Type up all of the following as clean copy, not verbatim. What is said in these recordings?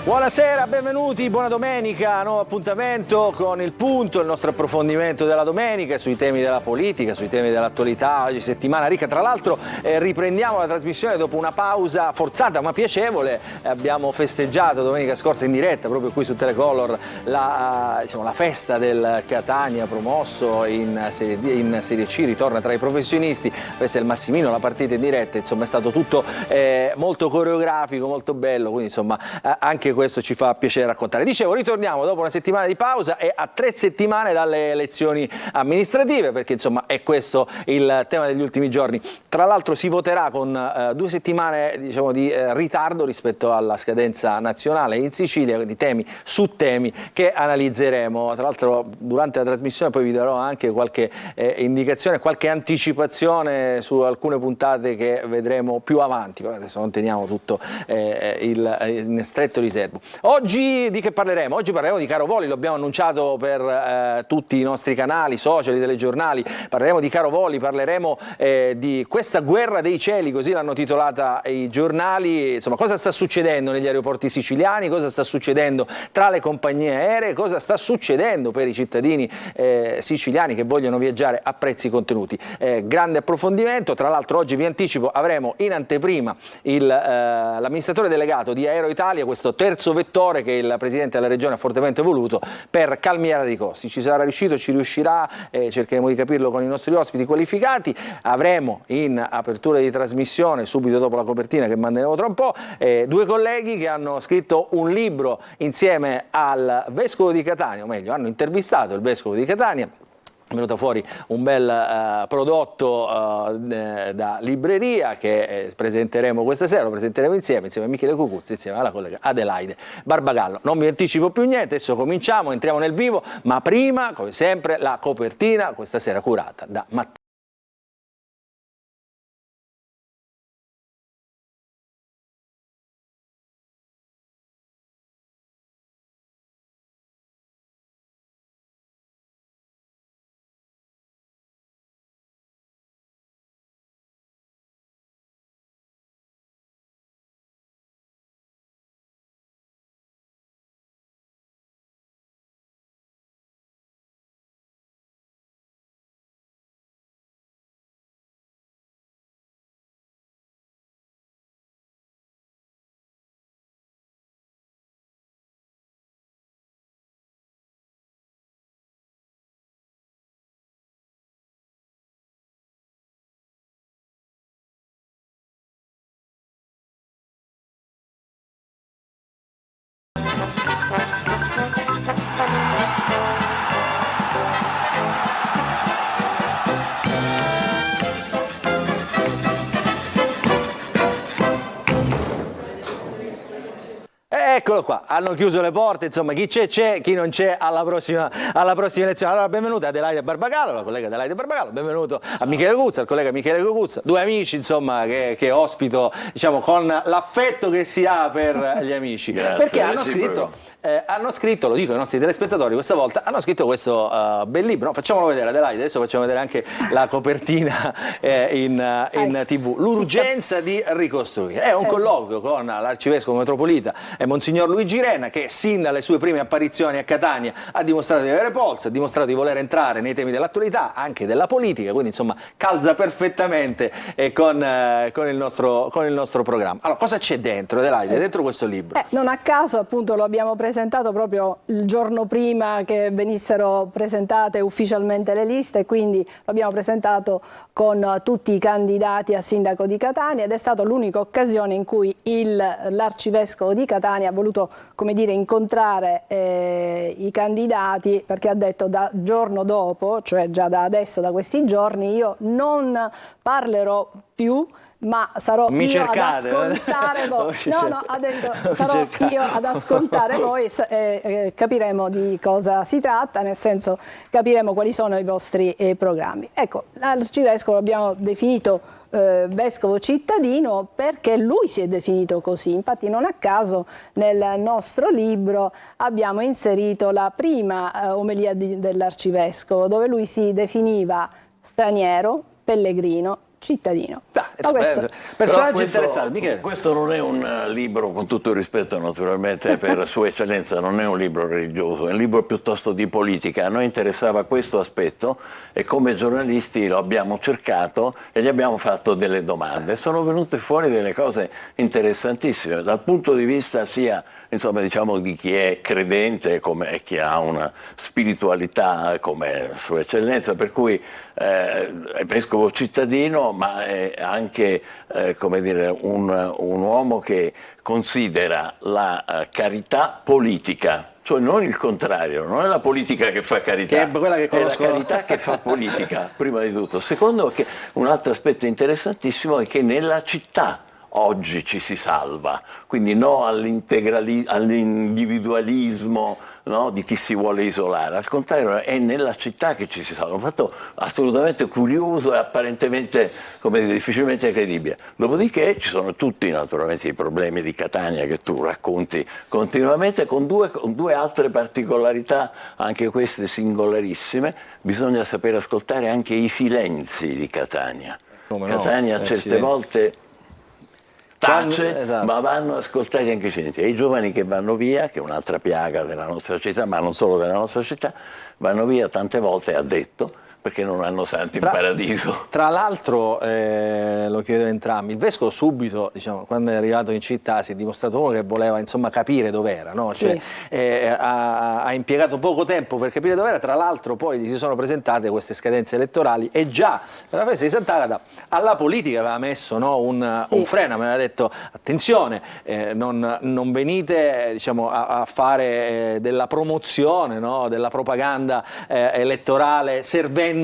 Buonasera, benvenuti, buona domenica, nuovo appuntamento con Il Punto, il nostro approfondimento della domenica sui temi della politica, sui temi dell'attualità. Oggi settimana ricca, tra l'altro riprendiamo la trasmissione dopo una pausa forzata ma piacevole. Abbiamo festeggiato domenica scorsa in diretta, proprio qui su Telecolor, la festa del Catania promosso in Serie C, ritorna tra i professionisti, questa è il Massimino, la partita in diretta, insomma è stato tutto molto coreografico, molto bello, quindi insomma anche questo ci fa piacere raccontare. Dicevo, ritorniamo dopo una settimana di pausa e a 3 settimane dalle elezioni amministrative, perché insomma è questo il tema degli ultimi giorni. Tra l'altro si voterà con 2 settimane di ritardo rispetto alla scadenza nazionale in Sicilia, di temi su temi che analizzeremo. Tra l'altro durante la trasmissione poi vi darò anche qualche indicazione, qualche anticipazione su alcune puntate che vedremo più avanti, però adesso non teniamo tutto in stretto riservo. Oggi di che parleremo? Oggi parleremo di Caro Voli, lo abbiamo annunciato per tutti i nostri canali social, i telegiornali. Parleremo di Caro Voli, parleremo di questa guerra dei cieli, così l'hanno titolata i giornali. Insomma, cosa sta succedendo negli aeroporti siciliani, cosa sta succedendo tra le compagnie aeree, cosa sta succedendo per i cittadini siciliani che vogliono viaggiare a prezzi contenuti. Grande approfondimento. Tra l'altro oggi vi anticipo, avremo in anteprima l'amministratore delegato di Aero Italia, questo terzo vettore che il Presidente della Regione ha fortemente voluto per calmierare i costi. Ci sarà riuscito, ci riuscirà, cercheremo di capirlo con i nostri ospiti qualificati. Avremo in apertura di trasmissione, subito dopo la copertina che manderemo tra un po', 2 colleghi che hanno scritto un libro insieme al Vescovo di Catania, o meglio, hanno intervistato il Vescovo di Catania. È venuto fuori un bel prodotto da libreria che presenteremo questa sera, lo presenteremo insieme a Michele Cucuzzi, insieme alla collega Adelaide Barbagallo. Non vi anticipo più niente, adesso cominciamo, entriamo nel vivo, ma prima, come sempre, la copertina, questa sera curata da Matteo. Eccolo qua, hanno chiuso le porte, insomma chi c'è, chi non c'è alla prossima elezione. Allora benvenuta Adelaide Barbagallo, la collega Adelaide Barbagallo, benvenuto a Michele Cucuzza, il collega Michele Cucuzza, 2 amici insomma che ospito, diciamo, con l'affetto che si ha per gli amici. Grazie, Perché hanno scritto, lo dico ai nostri telespettatori questa volta, hanno scritto questo bel libro. No, facciamolo vedere Adelaide, adesso facciamo vedere anche la copertina in TV. L'urgenza di ricostruire. È un colloquio con l'arcivescovo metropolita Monsignor Luigi Renna, che sin dalle sue prime apparizioni a Catania ha dimostrato di avere polso, ha dimostrato di voler entrare nei temi dell'attualità, anche della politica, quindi insomma calza perfettamente con il nostro programma. Allora, cosa c'è dentro, Adelaide, dentro questo libro? Non a caso appunto lo abbiamo presentato proprio il giorno prima che venissero presentate ufficialmente le liste, quindi lo abbiamo presentato con tutti i candidati a sindaco di Catania ed è stata l'unica occasione in cui l'arcivescovo di Catania ha voluto, come dire, incontrare i candidati, perché ha detto da giorno dopo, cioè già da adesso, da questi giorni, io non parlerò più, ma sarò io ad ascoltare voi. No, ha detto sarò io ad ascoltare voi e capiremo di cosa si tratta, nel senso capiremo quali sono i vostri programmi. Ecco, l'arcivescovo l'abbiamo definito vescovo cittadino perché lui si è definito così. Infatti non a caso nel nostro libro abbiamo inserito la prima omelia dell'arcivescovo, dove lui si definiva straniero, pellegrino, cittadino. Personaggio interessante, Michele. Questo non è un libro, con tutto il rispetto naturalmente per Sua Eccellenza, non è un libro religioso, è un libro piuttosto di politica. A noi interessava questo aspetto e come giornalisti lo abbiamo cercato e gli abbiamo fatto delle domande. Sono venute fuori delle cose interessantissime dal punto di vista sia, insomma, diciamo, di chi è credente e chi ha una spiritualità come Sua Eccellenza, per cui è vescovo cittadino, ma è anche come dire, un uomo che considera la carità politica. Cioè non il contrario, non è la politica che fa carità, è quella che conosco. È la carità che fa politica, prima di tutto. Secondo, che un altro aspetto interessantissimo è che nella città oggi ci si salva, quindi no all'individualismo, no, di chi si vuole isolare, al contrario è nella città che ci si salva. Un fatto assolutamente curioso e apparentemente, come dire, difficilmente credibile. Dopodiché ci sono tutti naturalmente i problemi di Catania che tu racconti continuamente, con due altre particolarità, anche queste singolarissime. Bisogna sapere ascoltare anche i silenzi di Catania. Catania certe volte tace, esatto, ma vanno ascoltati anche i silenzi. E i giovani che vanno via, che è un'altra piaga della nostra città, ma non solo della nostra città, vanno via tante volte, ha detto, perché non hanno santi in paradiso. Tra l'altro, lo chiedo a entrambi, il vescovo subito, diciamo, quando è arrivato in città si è dimostrato uno che voleva, insomma, capire dov'era, no? Sì. Cioè, ha impiegato poco tempo per capire dov'era. Tra l'altro poi si sono presentate queste scadenze elettorali e già per la festa di Sant'Agata alla politica aveva messo, no, un freno, aveva detto attenzione, non venite, diciamo, a fare della promozione, no, della propaganda elettorale servendovi,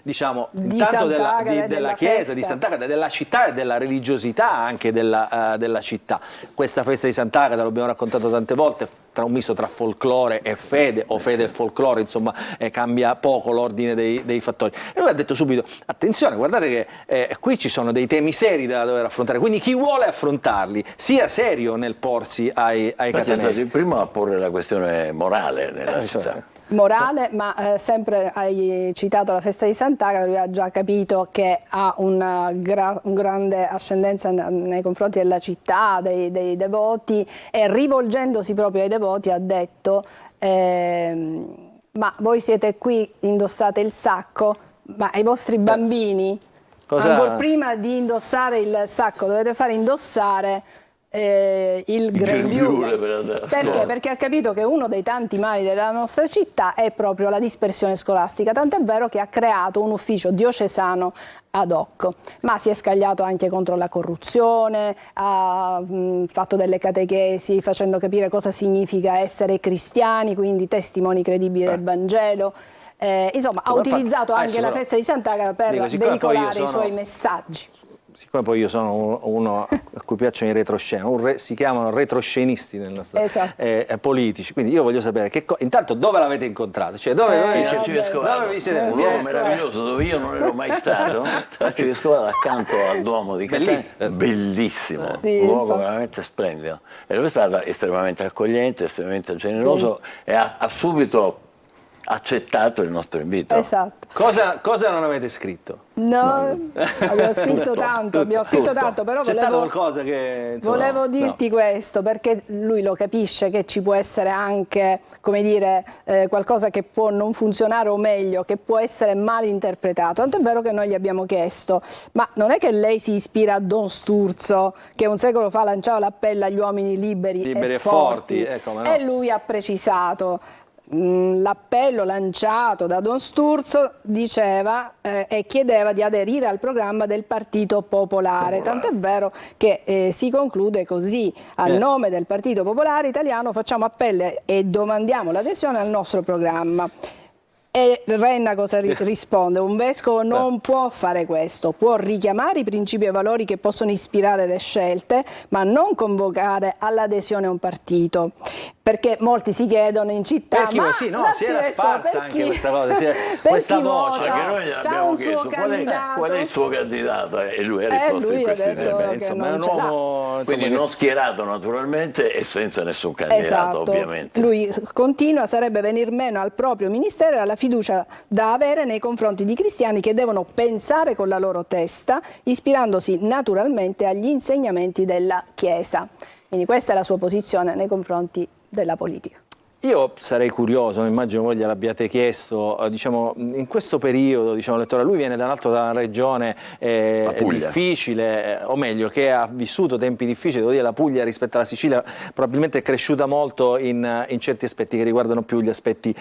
diciamo, intanto della Chiesa, di Sant'Agata, della città e della religiosità anche della città. Questa festa di Sant'Agata, l'abbiamo raccontato tante volte, tra un misto tra folklore e fede, o fede e folklore, insomma, cambia poco l'ordine dei fattori. E lui ha detto subito, attenzione, guardate che qui ci sono dei temi seri da dover affrontare, quindi chi vuole affrontarli sia serio nel porsi ai catanesi. È stato il primo a porre la questione morale nella città. Morale, ma sempre hai citato la festa di Sant'Agata, lui ha già capito che ha una grande ascendenza nei confronti della città, dei devoti, e rivolgendosi proprio ai devoti ha detto ma voi siete qui, indossate il sacco, ma ai vostri bambini, ancora prima di indossare il sacco dovete fare indossare il grembiule. Perché? Perché ha capito che uno dei tanti mali della nostra città è proprio la dispersione scolastica, tant'è vero che ha creato un ufficio diocesano ad hoc, ma si è scagliato anche contro la corruzione, ha fatto delle catechesi facendo capire cosa significa essere cristiani, quindi testimoni credibili del Vangelo. Insomma, ha utilizzato anche la festa di Sant'Agata per veicolare i suoi messaggi. Siccome poi io sono uno a cui piacciono i retroscena, si chiamano retroscenisti nel nostro, politici, quindi io voglio sapere intanto dove l'avete incontrato, cioè dove vi siete un luogo meraviglioso dove io non ero mai stato, Arcivescovado accanto al Duomo di Catania, bellissimo, un luogo veramente splendido, e lui è stato estremamente accogliente, estremamente generoso e ha subito accettato il nostro invito. Esatto. Cosa non avete scritto? No, abbiamo scritto tanto, però c'è stato qualcosa che, insomma, volevo dirti questo, perché lui lo capisce che ci può essere anche, come dire, qualcosa che può non funzionare, o meglio, che può essere mal interpretato. Tant'è vero che noi gli abbiamo chiesto, ma non è che lei si ispira a Don Sturzo, che un secolo fa lanciava l'appello agli uomini liberi e forti. No. E lui ha precisato, l'appello lanciato da Don Sturzo diceva e chiedeva di aderire al programma del Partito Popolare. Tant'è vero che si conclude così: a nome del Partito Popolare Italiano facciamo appello e domandiamo l'adesione al nostro programma. E Renna cosa risponde? Un vescovo non può fare questo, può richiamare i principi e valori che possono ispirare le scelte, ma non convocare all'adesione a un partito. Perché molti si chiedono in città, ma si era sparsa anche questa cosa, questa voce. Perché noi gli abbiamo chiesto qual è il suo candidato e lui ha risposto in questi termini. Insomma, è un uomo, quindi non schierato naturalmente e senza nessun candidato, esatto. ovviamente. Lui continua, sarebbe venir meno al proprio ministero e alla fiducia da avere nei confronti di cristiani che devono pensare con la loro testa, ispirandosi naturalmente agli insegnamenti della Chiesa. Quindi questa è la sua posizione nei confronti della politica. Io sarei curioso, immagino voi gliel'abbiate chiesto, diciamo, in questo periodo elettorale, lui viene da una regione difficile, o meglio, che ha vissuto tempi difficili, devo dire la Puglia rispetto alla Sicilia probabilmente è cresciuta molto in certi aspetti che riguardano più gli aspetti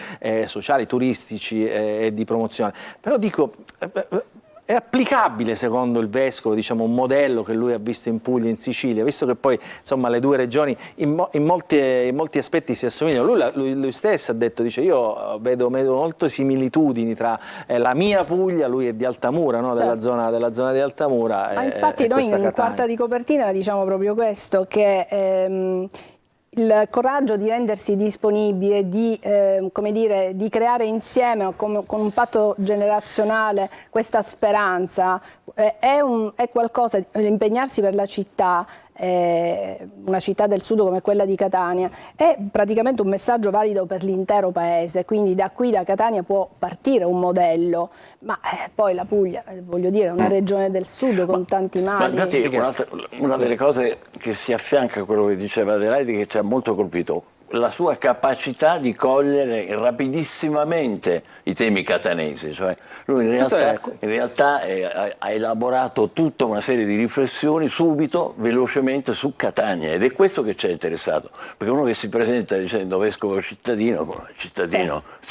sociali, turistici e di promozione. Però dico... È applicabile secondo il Vescovo, diciamo, un modello che lui ha visto in Puglia e in Sicilia, visto che poi insomma le due regioni in molti aspetti si assomigliano? Lui stesso ha detto, dice, io vedo molte similitudini tra la mia Puglia, lui è di Altamura, no? della zona di Altamura. Ma infatti noi in quarta di copertina diciamo proprio questo, che il coraggio di rendersi disponibili, come dire, di creare insieme con un patto generazionale questa speranza, è qualcosa, impegnarsi per la città, una città del sud come quella di Catania, è praticamente un messaggio valido per l'intero paese, quindi da qui, da Catania, può partire un modello, ma poi la Puglia, voglio dire, è una regione del sud con tanti mali. Ma infatti una delle cose che si affianca a quello che diceva Adelaide, che ci ha molto colpito, la sua capacità di cogliere rapidissimamente i temi catanesi, cioè lui in realtà ha elaborato tutta una serie di riflessioni subito, velocemente su Catania, ed è questo che ci ha interessato, perché uno che si presenta dicendo vescovo cittadino.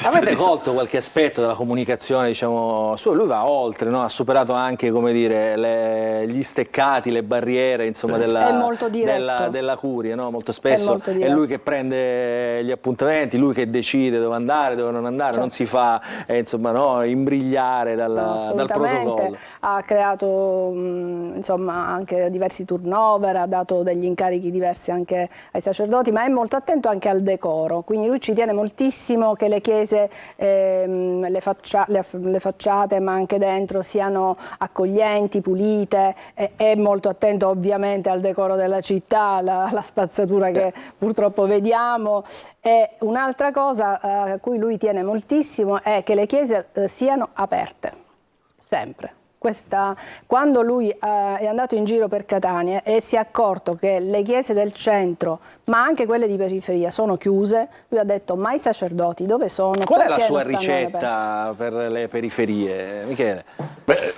Avete colto qualche aspetto della comunicazione, diciamo, sua? Lui va oltre, no? Ha superato anche, come dire, gli steccati, le barriere, insomma, della curia, no? Molto spesso è lui che prende gli appuntamenti, lui che decide dove andare, dove non andare, non si fa insomma, no, imbrigliare dal protocollo. Ha creato insomma anche diversi turnover, ha dato degli incarichi diversi anche ai sacerdoti, ma è molto attento anche al decoro, quindi lui ci tiene moltissimo che le chiese, le facciate ma anche dentro siano accoglienti, pulite, è molto attento ovviamente al decoro della città, la spazzatura che purtroppo vediamo. E un'altra cosa a cui lui tiene moltissimo è che le chiese siano aperte, sempre. Quando lui è andato in giro per Catania e si è accorto che le chiese del centro, ma anche quelle di periferia, sono chiuse, lui ha detto: ma i sacerdoti dove sono? Qual è la sua ricetta per le periferie, Michele? Beh,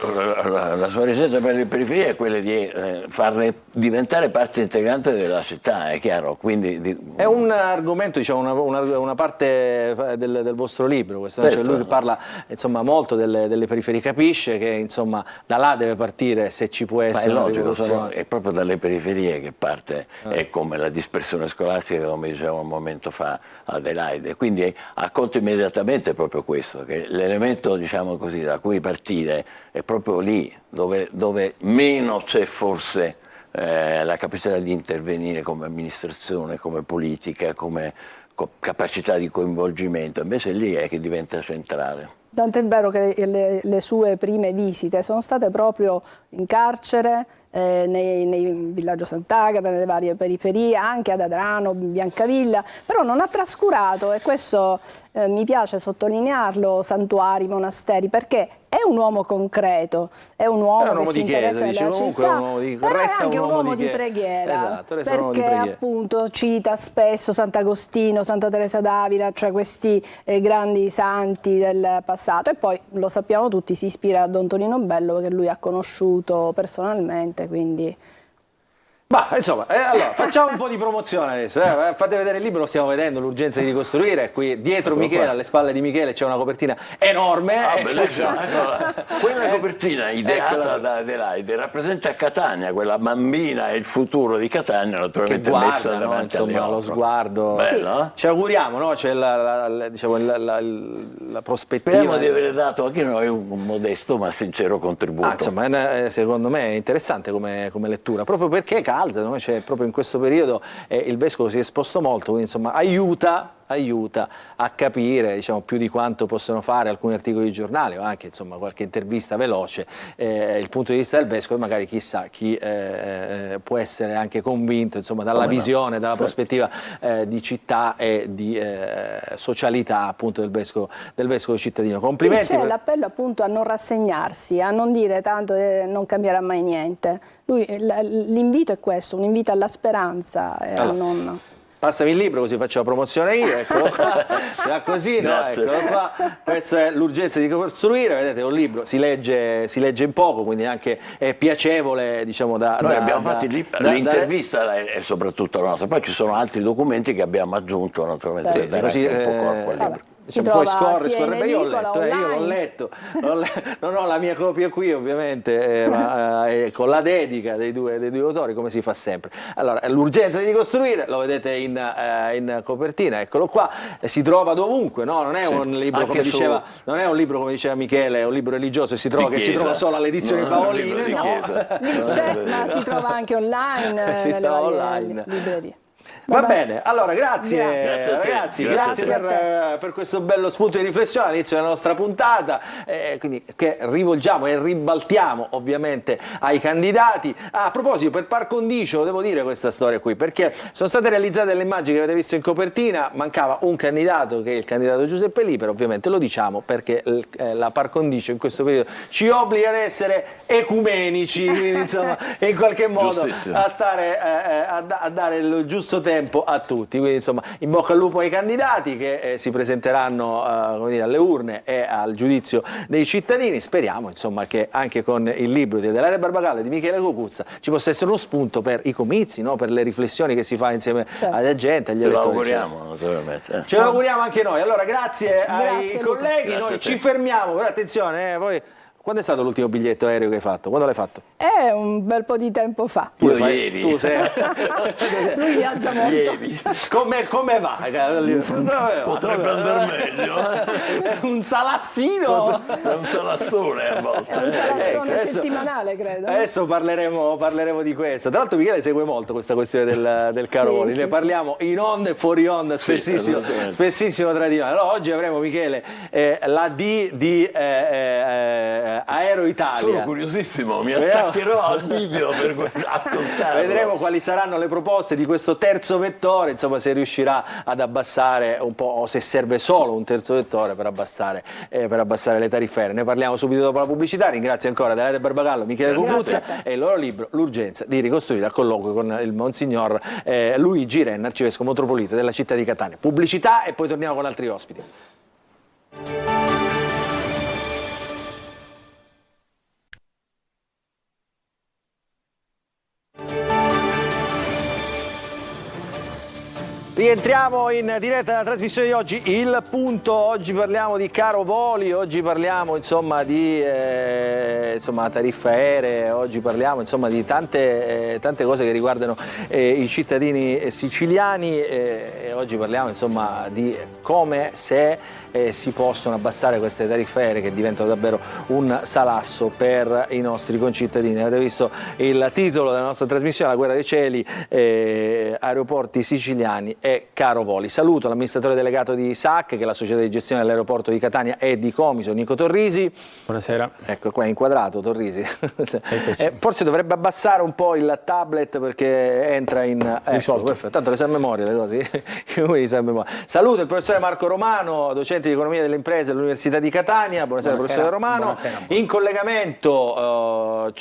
la sua ricetta per le periferie è quella di farle diventare parte integrante della città, è chiaro. Quindi è un argomento, diciamo, una parte del vostro libro, questo, certo. Cioè lui parla insomma molto delle periferie, capisce che insomma da là deve partire, se ci può essere una rivoluzione. È proprio dalle periferie che parte, è come la dispersione scolastica, come diceva un momento fa Adelaide, quindi ha colto immediatamente proprio questo, che l'elemento, diciamo così, da cui partire è proprio lì dove meno c'è forse la capacità di intervenire come amministrazione, come politica, come capacità di coinvolgimento, invece lì è che diventa centrale. Tant'è vero che le sue prime visite sono state proprio in carcere, nei villaggio Sant'Agata, nelle varie periferie, anche ad Adrano, Biancavilla, però non ha trascurato, e questo mi piace sottolinearlo, santuari, monasteri, perché è un uomo concreto, è un uomo che si interessa della città, però è anche un uomo di preghiera, esatto, perché appunto cita spesso Sant'Agostino, Santa Teresa d'Avila, cioè questi grandi santi del passato, e poi lo sappiamo tutti, si ispira a Don Tonino Bello, che lui ha conosciuto personalmente, quindi... Ma insomma, allora, facciamo un po' di promozione adesso, fate vedere il libro, lo stiamo vedendo, l'urgenza di ricostruire, qui dietro Michele, alle spalle di Michele c'è una copertina enorme. Quella copertina ideata da Adelaide rappresenta Catania, quella bambina e il futuro di Catania, naturalmente guarda, messa davanti allo sguardo. Bello, ci auguriamo, no? C'è diciamo, la prospettiva. Speriamo di aver dato anche noi un modesto ma sincero contributo. Insomma, secondo me è interessante come lettura, proprio perché alza, no? Cioè, proprio in questo periodo il vescovo si è esposto molto, quindi insomma aiuta a capire, diciamo, più di quanto possono fare alcuni articoli di giornale o anche insomma qualche intervista veloce, il punto di vista del vescovo, e magari chissà chi può essere anche convinto insomma dalla visione, dalla prospettiva di città e di socialità appunto del vescovo cittadino. Complimenti. C'è l'appello appunto a non rassegnarsi, a non dire tanto non cambierà mai niente. L'invito è questo, un invito alla speranza e a non... Passami il libro così faccio la promozione io, eccolo qua, già così, no? Eccolo qua. Questo è L'urgenza di ricostruire, vedete, è un libro, si legge in poco, quindi anche è piacevole, diciamo, Noi abbiamo fatto l'intervista e soprattutto la nostra, poi ci sono altri documenti che abbiamo aggiunto naturalmente per dare così, anche un po' corpo al libro. Poi scorre, io l'ho letto, non ho la mia copia qui ovviamente, ma con la dedica dei due autori, come si fa sempre. Allora, L'urgenza di ricostruire, lo vedete in copertina, eccolo qua, si trova dovunque, no? Non è un libro come diceva, non è un libro come diceva Michele, è un libro religioso, si trova solo alle edizioni Paoline, no? Ma si trova anche online, nelle varie librerie. Va bene, allora grazie ragazzi, grazie per questo bello spunto di riflessione all'inizio della nostra puntata, quindi che rivolgiamo e ribaltiamo ovviamente ai candidati. A proposito, per par condicio devo dire questa storia qui, perché sono state realizzate delle immagini che avete visto in copertina, mancava un candidato che è il candidato Giuseppe Libero, ovviamente lo diciamo perché la par condicio in questo periodo ci obbliga ad essere ecumenici, quindi insomma in qualche modo a stare a dare il giusto tempo a tutti, quindi insomma in bocca al lupo ai candidati che si presenteranno come dire, alle urne e al giudizio dei cittadini. Speriamo insomma che anche con il libro di Adelaide Barbagallo e di Michele Cucuzza ci possa essere uno spunto per i comizi, no? Per le riflessioni che si fa insieme alla gente, agli elettori. Ce lo auguriamo naturalmente. Ce lo auguriamo anche noi. Allora grazie ai colleghi, noi ci fermiamo, però attenzione, poi quando è stato l'ultimo biglietto aereo che hai fatto? Quando l'hai fatto? Un bel po' di tempo fa. Ieri. Tu sei... Lui viaggia molto. Ieri. Come va? Potrebbe andare meglio. È un salassino. È un salassone a volte. È un salassone settimanale, credo. Adesso parleremo di questo. Tra l'altro Michele segue molto questa questione del caro voli. Ne parliamo in onda e fuori onda spessissimo tra di noi. Allora oggi avremo, Michele, la D di Aero Italia. Sono curiosissimo, mi attaccherò al video per ascoltarlo. Vedremo quali saranno le proposte di questo terzo vettore, insomma se riuscirà ad abbassare un po', o se serve solo un terzo vettore per abbassare le tariffe aeree. Ne parliamo subito dopo la pubblicità. Ringrazio ancora Adelaide Barbagallo, Michele Cucuzza e il loro libro L'urgenza di ricostruire, a colloquio con il Monsignor Luigi Renna, arcivescovo metropolita della città di Catania. Pubblicità e poi torniamo con altri ospiti. Rientriamo in diretta nella trasmissione di oggi, Il Punto. Oggi parliamo di caro voli, oggi parliamo insomma di tariffe aeree, oggi parliamo insomma di tante cose che riguardano i cittadini siciliani e oggi parliamo insomma di come se si possono abbassare queste tariffe aeree che diventano davvero un salasso per i nostri concittadini. Avete visto il titolo della nostra trasmissione, La guerra dei cieli, aeroporti siciliani e caro voli. Saluto l'amministratore delegato di SAC, che è la società di gestione dell'aeroporto di Catania e di Comiso, Nico Torrisi. Buonasera. Ecco qua, è inquadrato Torrisi. Forse dovrebbe abbassare un po' il tablet perché entra in... perfetto, tanto le sa a memoria le cose. Saluto il professore Marco Romano, docente di economia delle imprese all'Università di Catania. Buonasera professore Romano. Buonasera. In collegamento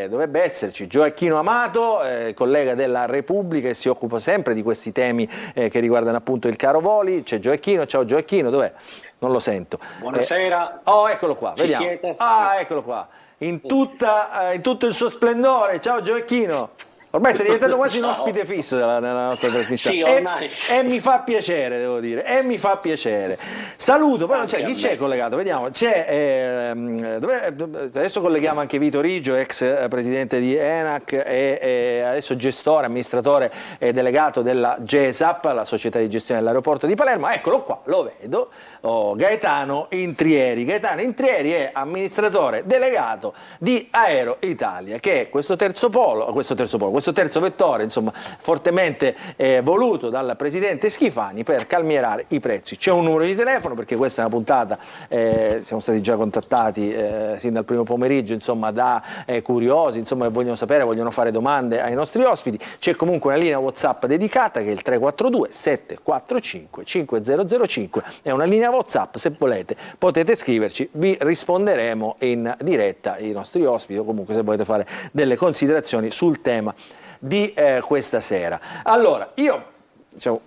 dovrebbe esserci Gioacchino Amato, collega della Repubblica e si occupa sempre di questi temi che riguardano appunto il caro voli. C'è Gioacchino, ciao Gioacchino, dov'è? Non lo sento. Buonasera. Eccolo qua, Ci vediamo. siete? Eccolo qua. In tutto il suo splendore. Ciao Gioacchino. Ormai sei diventato quasi un ospite fisso nella nostra trasmissione. Sì, ormai sì. E mi fa piacere, devo dire, Saluto, poi non c'è, chi c'è collegato? Vediamo, adesso colleghiamo anche Vito Riggio, ex presidente di ENAC e adesso gestore, amministratore e delegato della GESAP, la società di gestione dell'aeroporto di Palermo. Eccolo qua, lo vedo, Gaetano Intrieri. Gaetano Intrieri è amministratore delegato di Aero Italia, che è questo questo terzo vettore, insomma, fortemente voluto dal presidente Schifani per calmierare i prezzi. C'è un numero di telefono, perché questa è una puntata, siamo stati già contattati sin dal primo pomeriggio, insomma, da curiosi, insomma, che vogliono sapere, vogliono fare domande ai nostri ospiti. C'è comunque una linea WhatsApp dedicata, che è il 342 745 5005, è una linea WhatsApp, se volete potete scriverci, vi risponderemo in diretta, i nostri ospiti, o comunque se volete fare delle considerazioni sul tema di questa sera. Allora, io diciamo,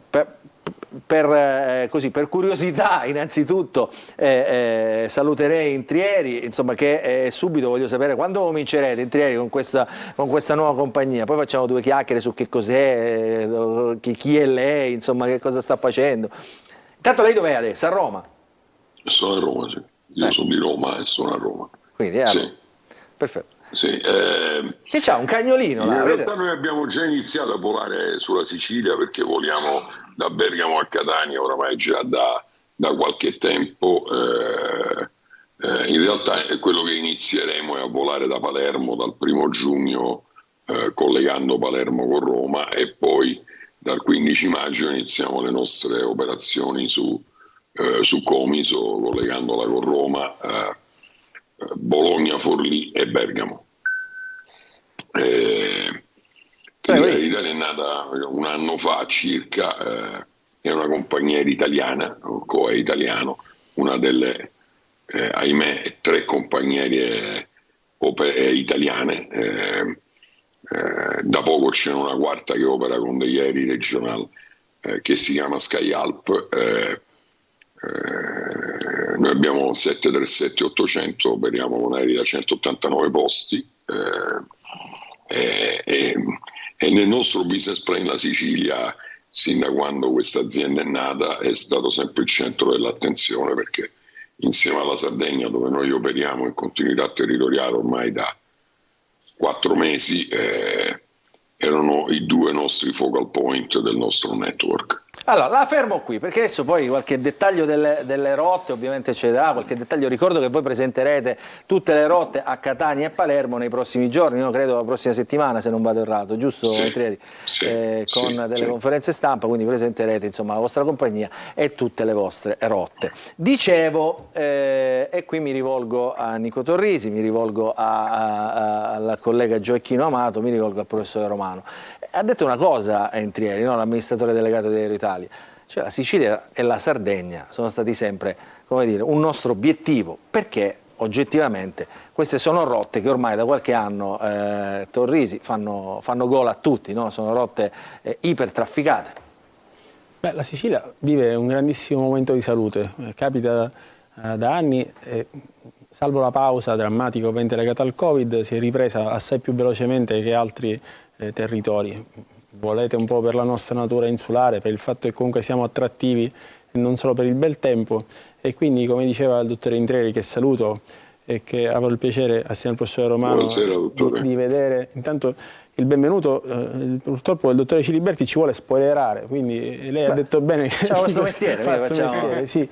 per curiosità innanzitutto saluterei Intrieri, insomma, che subito voglio sapere quando comincerete Intrieri con questa nuova compagnia, poi facciamo due chiacchiere su che cos'è, chi è lei, insomma, che cosa sta facendo. Intanto lei dov'è adesso? A Roma? Sono a Roma, sì. Io sono di Roma e sono a Roma. Quindi sì. Perfetto. Sì, che c'ha un cagnolino là? In realtà noi abbiamo già iniziato a volare sulla Sicilia, perché voliamo da Bergamo a Catania oramai già da qualche tempo. In realtà quello che inizieremo è a volare da Palermo dal 1° giugno, collegando Palermo con Roma, e poi dal 15 maggio iniziamo le nostre operazioni su Comiso, collegandola con Roma, Bologna, Forlì e Bergamo. L'Italia è nata un anno fa circa, è una compagnia italiana, COE italiano, una delle, ahimè, 3 compagnie italiane. Da poco c'è una quarta che opera con degli aerei regionali, che si chiama SkyAlp. Noi abbiamo 737-800, operiamo con aerei da 189 posti, e nel nostro business plan la Sicilia, sin da quando questa azienda è nata, è stato sempre il centro dell'attenzione, perché insieme alla Sardegna, dove noi operiamo in continuità territoriale ormai da 4 mesi, erano i 2 nostri focal point del nostro network. Allora, la fermo qui, perché adesso poi qualche dettaglio delle rotte ovviamente ce l'ha, qualche dettaglio. Ricordo che voi presenterete tutte le rotte a Catania e Palermo nei prossimi giorni, io credo la prossima settimana, se non vado errato, giusto? Sì, con delle conferenze stampa, quindi presenterete, insomma, la vostra compagnia e tutte le vostre rotte. Dicevo, e qui mi rivolgo a Nico Torrisi, mi rivolgo alla collega Gioacchino Amato, mi rivolgo al professore Romano. Ha detto una cosa Intrieri, no? L'amministratore delegato di Aeroitalia, cioè la Sicilia e la Sardegna sono stati sempre, come dire, un nostro obiettivo, perché oggettivamente queste sono rotte che ormai da qualche anno, Torrisi, fanno gola a tutti, no? Sono rotte ipertrafficate. Beh, la Sicilia vive un grandissimo momento di salute, capita da anni, salvo la pausa drammatica ovviamente legata al Covid, si è ripresa assai più velocemente che altri territori. Volete un po' per la nostra natura insulare, per il fatto che comunque siamo attrattivi e non solo per il bel tempo, e quindi, come diceva il dottore Intrieri, che saluto e che avrò il piacere assieme al professore Romano di vedere. Intanto il benvenuto, purtroppo il dottore Ciliberti ci vuole spoilerare, quindi lei ha detto bene che facciamo questo mestiere, sì,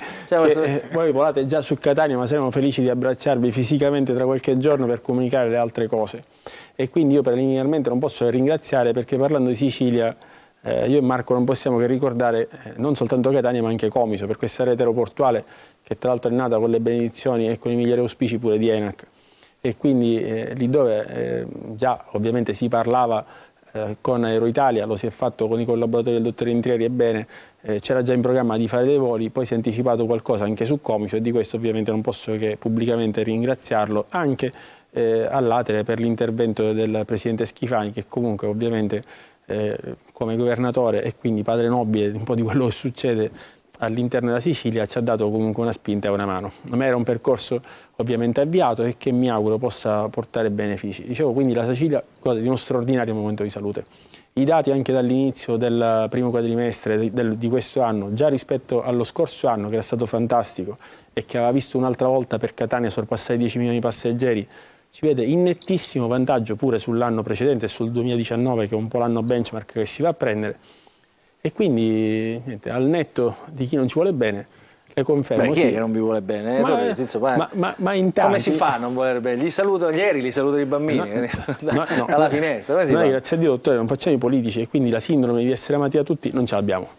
voi volate già su Catania, ma saremo felici di abbracciarvi fisicamente tra qualche giorno per comunicare le altre cose. E quindi io preliminarmente non posso ringraziare, perché parlando di Sicilia io e Marco non possiamo che ricordare non soltanto Catania ma anche Comiso, per questa rete aeroportuale che tra l'altro è nata con le benedizioni e con i migliori auspici pure di ENAC. E quindi lì dove già ovviamente si parlava con Aeroitalia, lo si è fatto con i collaboratori del dottor Intrieri, ebbene c'era già in programma di fare dei voli, poi si è anticipato qualcosa anche su Comiso, e di questo ovviamente non posso che pubblicamente ringraziarlo, anche all'Atere per l'intervento del presidente Schifani, che comunque ovviamente come governatore e quindi padre nobile un po' di quello che succede all'interno della Sicilia ci ha dato comunque una spinta e una mano. A me era un percorso ovviamente avviato e che mi auguro possa portare benefici. Dicevo, quindi la Sicilia gode di uno straordinario momento di salute. I dati anche dall'inizio del primo quadrimestre di questo anno, già rispetto allo scorso anno che era stato fantastico e che aveva visto un'altra volta per Catania sorpassare i 10 milioni di passeggeri, ci vede in nettissimo vantaggio pure sull'anno precedente e sul 2019, che è un po' l'anno benchmark che si va a prendere. E quindi, niente, al netto di chi non ci vuole bene, Le confermo. Beh, chi è sì. che non vi vuole bene? Ma in tanti... Come si fa a non voler bene? Gli saluto ieri, li saluto i bambini alla finestra. Come si fa? Grazie a Dio, dottore, non facciamo i politici e quindi la sindrome di essere amati da tutti non ce l'abbiamo.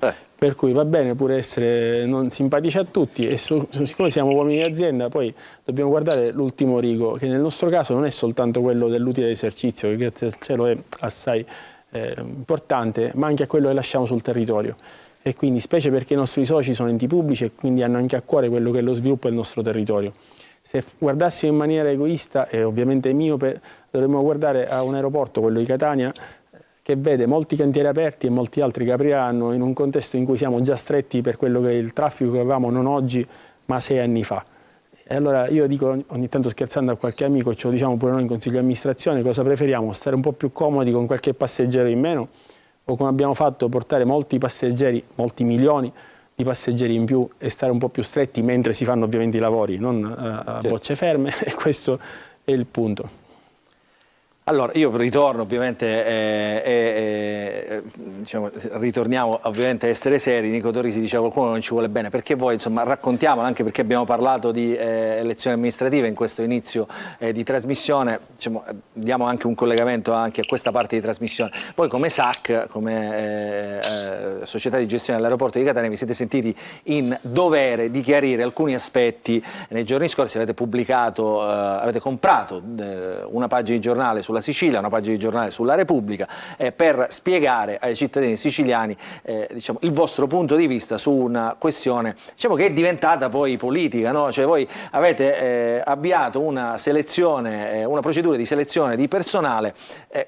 Per cui va bene pure essere non simpatici a tutti e siccome siamo uomini di azienda poi dobbiamo guardare l'ultimo rigo, che nel nostro caso non è soltanto quello dell'utile esercizio, che grazie al cielo è assai importante, ma anche a quello che lasciamo sul territorio. E quindi specie perché i nostri soci sono enti pubblici e quindi hanno anche a cuore quello che è lo sviluppo del nostro territorio. Se guardassimo in maniera egoista e ovviamente miope, dovremmo guardare a un aeroporto, quello di Catania, che vede molti cantieri aperti e molti altri che apriranno in un contesto in cui siamo già stretti per quello che è il traffico che avevamo non oggi ma 6 anni fa. E allora io dico ogni tanto scherzando a qualche amico, ce lo diciamo pure noi in consiglio di amministrazione, cosa preferiamo? Stare un po' più comodi con qualche passeggero in meno o come abbiamo fatto portare molti passeggeri, molti milioni di passeggeri in più e stare un po' più stretti mentre si fanno ovviamente i lavori, non a bocce ferme e questo è il punto. Allora, io ritorno ovviamente, diciamo, ritorniamo ovviamente a essere seri. Nico Torrisi diceva qualcuno non ci vuole bene, perché voi insomma raccontiamolo, anche perché abbiamo parlato di elezioni amministrative in questo inizio di trasmissione, diciamo, diamo anche un collegamento anche a questa parte di trasmissione. Voi come SAC, come società di gestione dell'aeroporto di Catania, vi siete sentiti in dovere di chiarire alcuni aspetti. Nei giorni scorsi avete pubblicato, avete comprato una pagina di giornale sulla Sicilia, una pagina di giornale sulla Repubblica, per spiegare ai cittadini siciliani diciamo, il vostro punto di vista su una questione, diciamo, che è diventata poi politica, no? Cioè voi avete avviato una selezione, una procedura di selezione di personale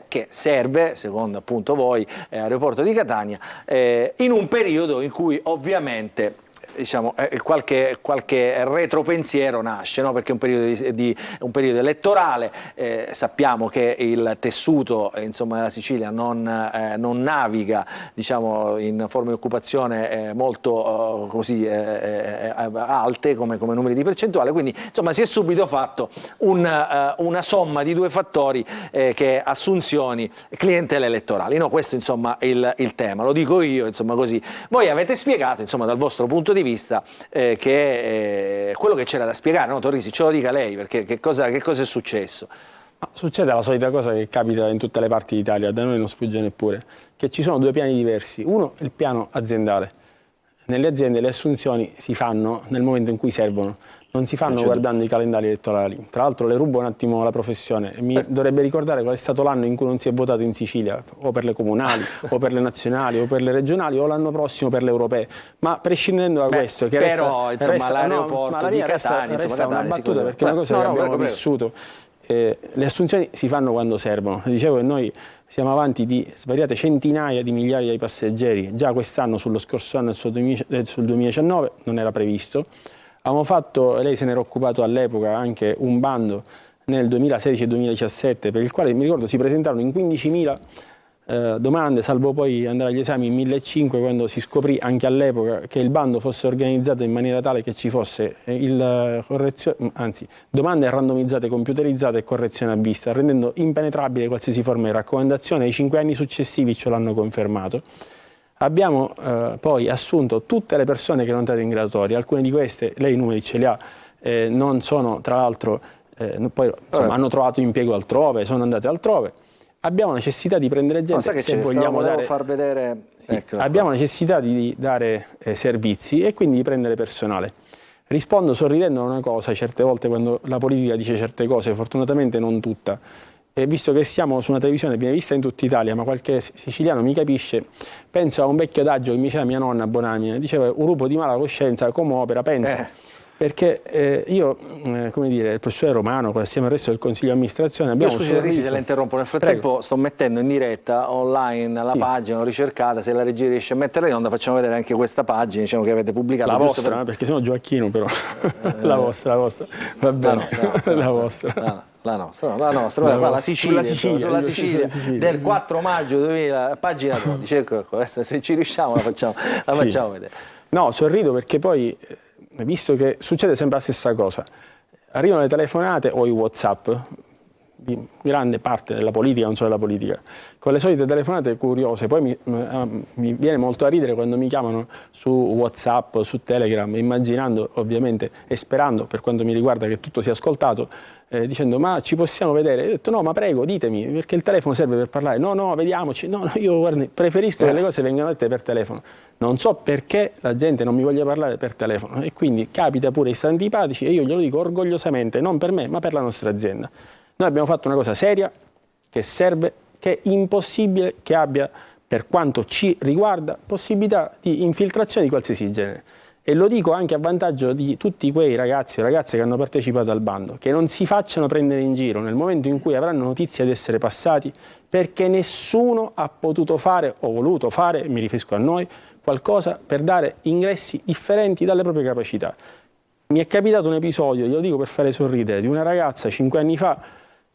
che serve, secondo appunto voi, Aeroporto di Catania, in un periodo in cui ovviamente diciamo, qualche retropensiero nasce, no? Perché è un periodo elettorale, sappiamo che il tessuto insomma, della Sicilia non naviga, diciamo, in forme di occupazione molto così alte come numeri di percentuale, quindi insomma si è subito fatto una somma di due fattori che assunzioni, clientele elettorali, no? Questo insomma è il tema, lo dico io insomma così. Voi avete spiegato insomma dal vostro punto di vista che quello che c'era da spiegare, no? Torrisi, ce lo dica lei, perché che cosa è successo? Succede la solita cosa che capita in tutte le parti d'Italia, da noi non sfugge neppure, che ci sono due piani diversi. Uno è il piano aziendale. Nelle aziende le assunzioni si fanno nel momento in cui servono, non si fanno guardando i calendari elettorali. Tra l'altro le rubo un attimo la professione, mi dovrebbe ricordare qual è stato l'anno in cui non si è votato in Sicilia, o per le comunali, o per le nazionali, o per le regionali, o l'anno prossimo per le europee. Ma prescindendo da questo, che però resta, insomma l'aeroporto di Catania, resta una battuta, perché è una cosa che abbiamo vissuto. Le assunzioni si fanno quando servono. Dicevo che noi siamo avanti di svariate centinaia di migliaia di passeggeri, già quest'anno, sullo scorso anno sul 2019 non era previsto. Avevamo fatto, lei se n'era occupato all'epoca, anche un bando nel 2016 e 2017 per il quale mi ricordo si presentarono in 15.000 domande, salvo poi andare agli esami in 1.500, quando si scoprì anche all'epoca che il bando fosse organizzato in maniera tale che ci fosse domande randomizzate, computerizzate e correzione a vista, rendendo impenetrabile qualsiasi forma di raccomandazione. I 5 anni successivi ce l'hanno confermato. Abbiamo poi assunto tutte le persone che erano entrate in graduatoria, alcune di queste, lei i numeri ce li ha, non sono tra l'altro, poi insomma, hanno trovato impiego altrove, sono andate altrove. Abbiamo necessità di prendere gente, se vogliamo far vedere. Sì, abbiamo necessità di dare servizi e quindi di prendere personale. Rispondo sorridendo a una cosa, certe volte quando la politica dice certe cose, fortunatamente non tutta. E visto che siamo su una televisione viene vista in tutta Italia, ma qualche siciliano mi capisce, penso a un vecchio adagio che mi diceva mia nonna Bonamina, diceva un lupo di mala coscienza come opera, pensa. Perché io, come dire, il professore Romano, assieme al resto del Consiglio di amministrazione, abbiamo scusi se la interrompo, nel frattempo Prego. sto mettendo in diretta online la pagina, l'ho ricercata, se la regia riesce a metterla in onda facciamo vedere anche questa pagina, diciamo, che avete pubblicato. La vostra, perché sono Gioacchino però, la vostra, va bene, la vostra. La nostra, la Sicilia, sulla Sicilia del 4 maggio 2000, pagina 12, ecco qua, se ci riusciamo la facciamo vedere. No, sorrido perché poi, visto che succede sempre la stessa cosa, arrivano le telefonate o i WhatsApp, di grande parte della politica, non solo della politica, con le solite telefonate curiose. Poi mi viene molto a ridere quando mi chiamano su WhatsApp, su Telegram, immaginando ovviamente e sperando, per quanto mi riguarda, che tutto sia ascoltato, dicendo ma ci possiamo vedere? Io ho detto no, ma prego, ditemi, perché il telefono serve per parlare. No, vediamoci. No, io guardi, preferisco che le cose vengano dette per telefono. Non so perché la gente non mi voglia parlare per telefono, e quindi capita pure i antipatici, e io glielo dico orgogliosamente, non per me, ma per la nostra azienda. Noi abbiamo fatto una cosa seria, che serve, che è impossibile che abbia, per quanto ci riguarda, possibilità di infiltrazione di qualsiasi genere. E lo dico anche a vantaggio di tutti quei ragazzi o ragazze che hanno partecipato al bando, che non si facciano prendere in giro nel momento in cui avranno notizia di essere passati, perché nessuno ha potuto fare o voluto fare, mi riferisco a noi, qualcosa per dare ingressi differenti dalle proprie capacità. Mi è capitato un episodio, glielo dico per fare sorridere, di una ragazza 5 anni fa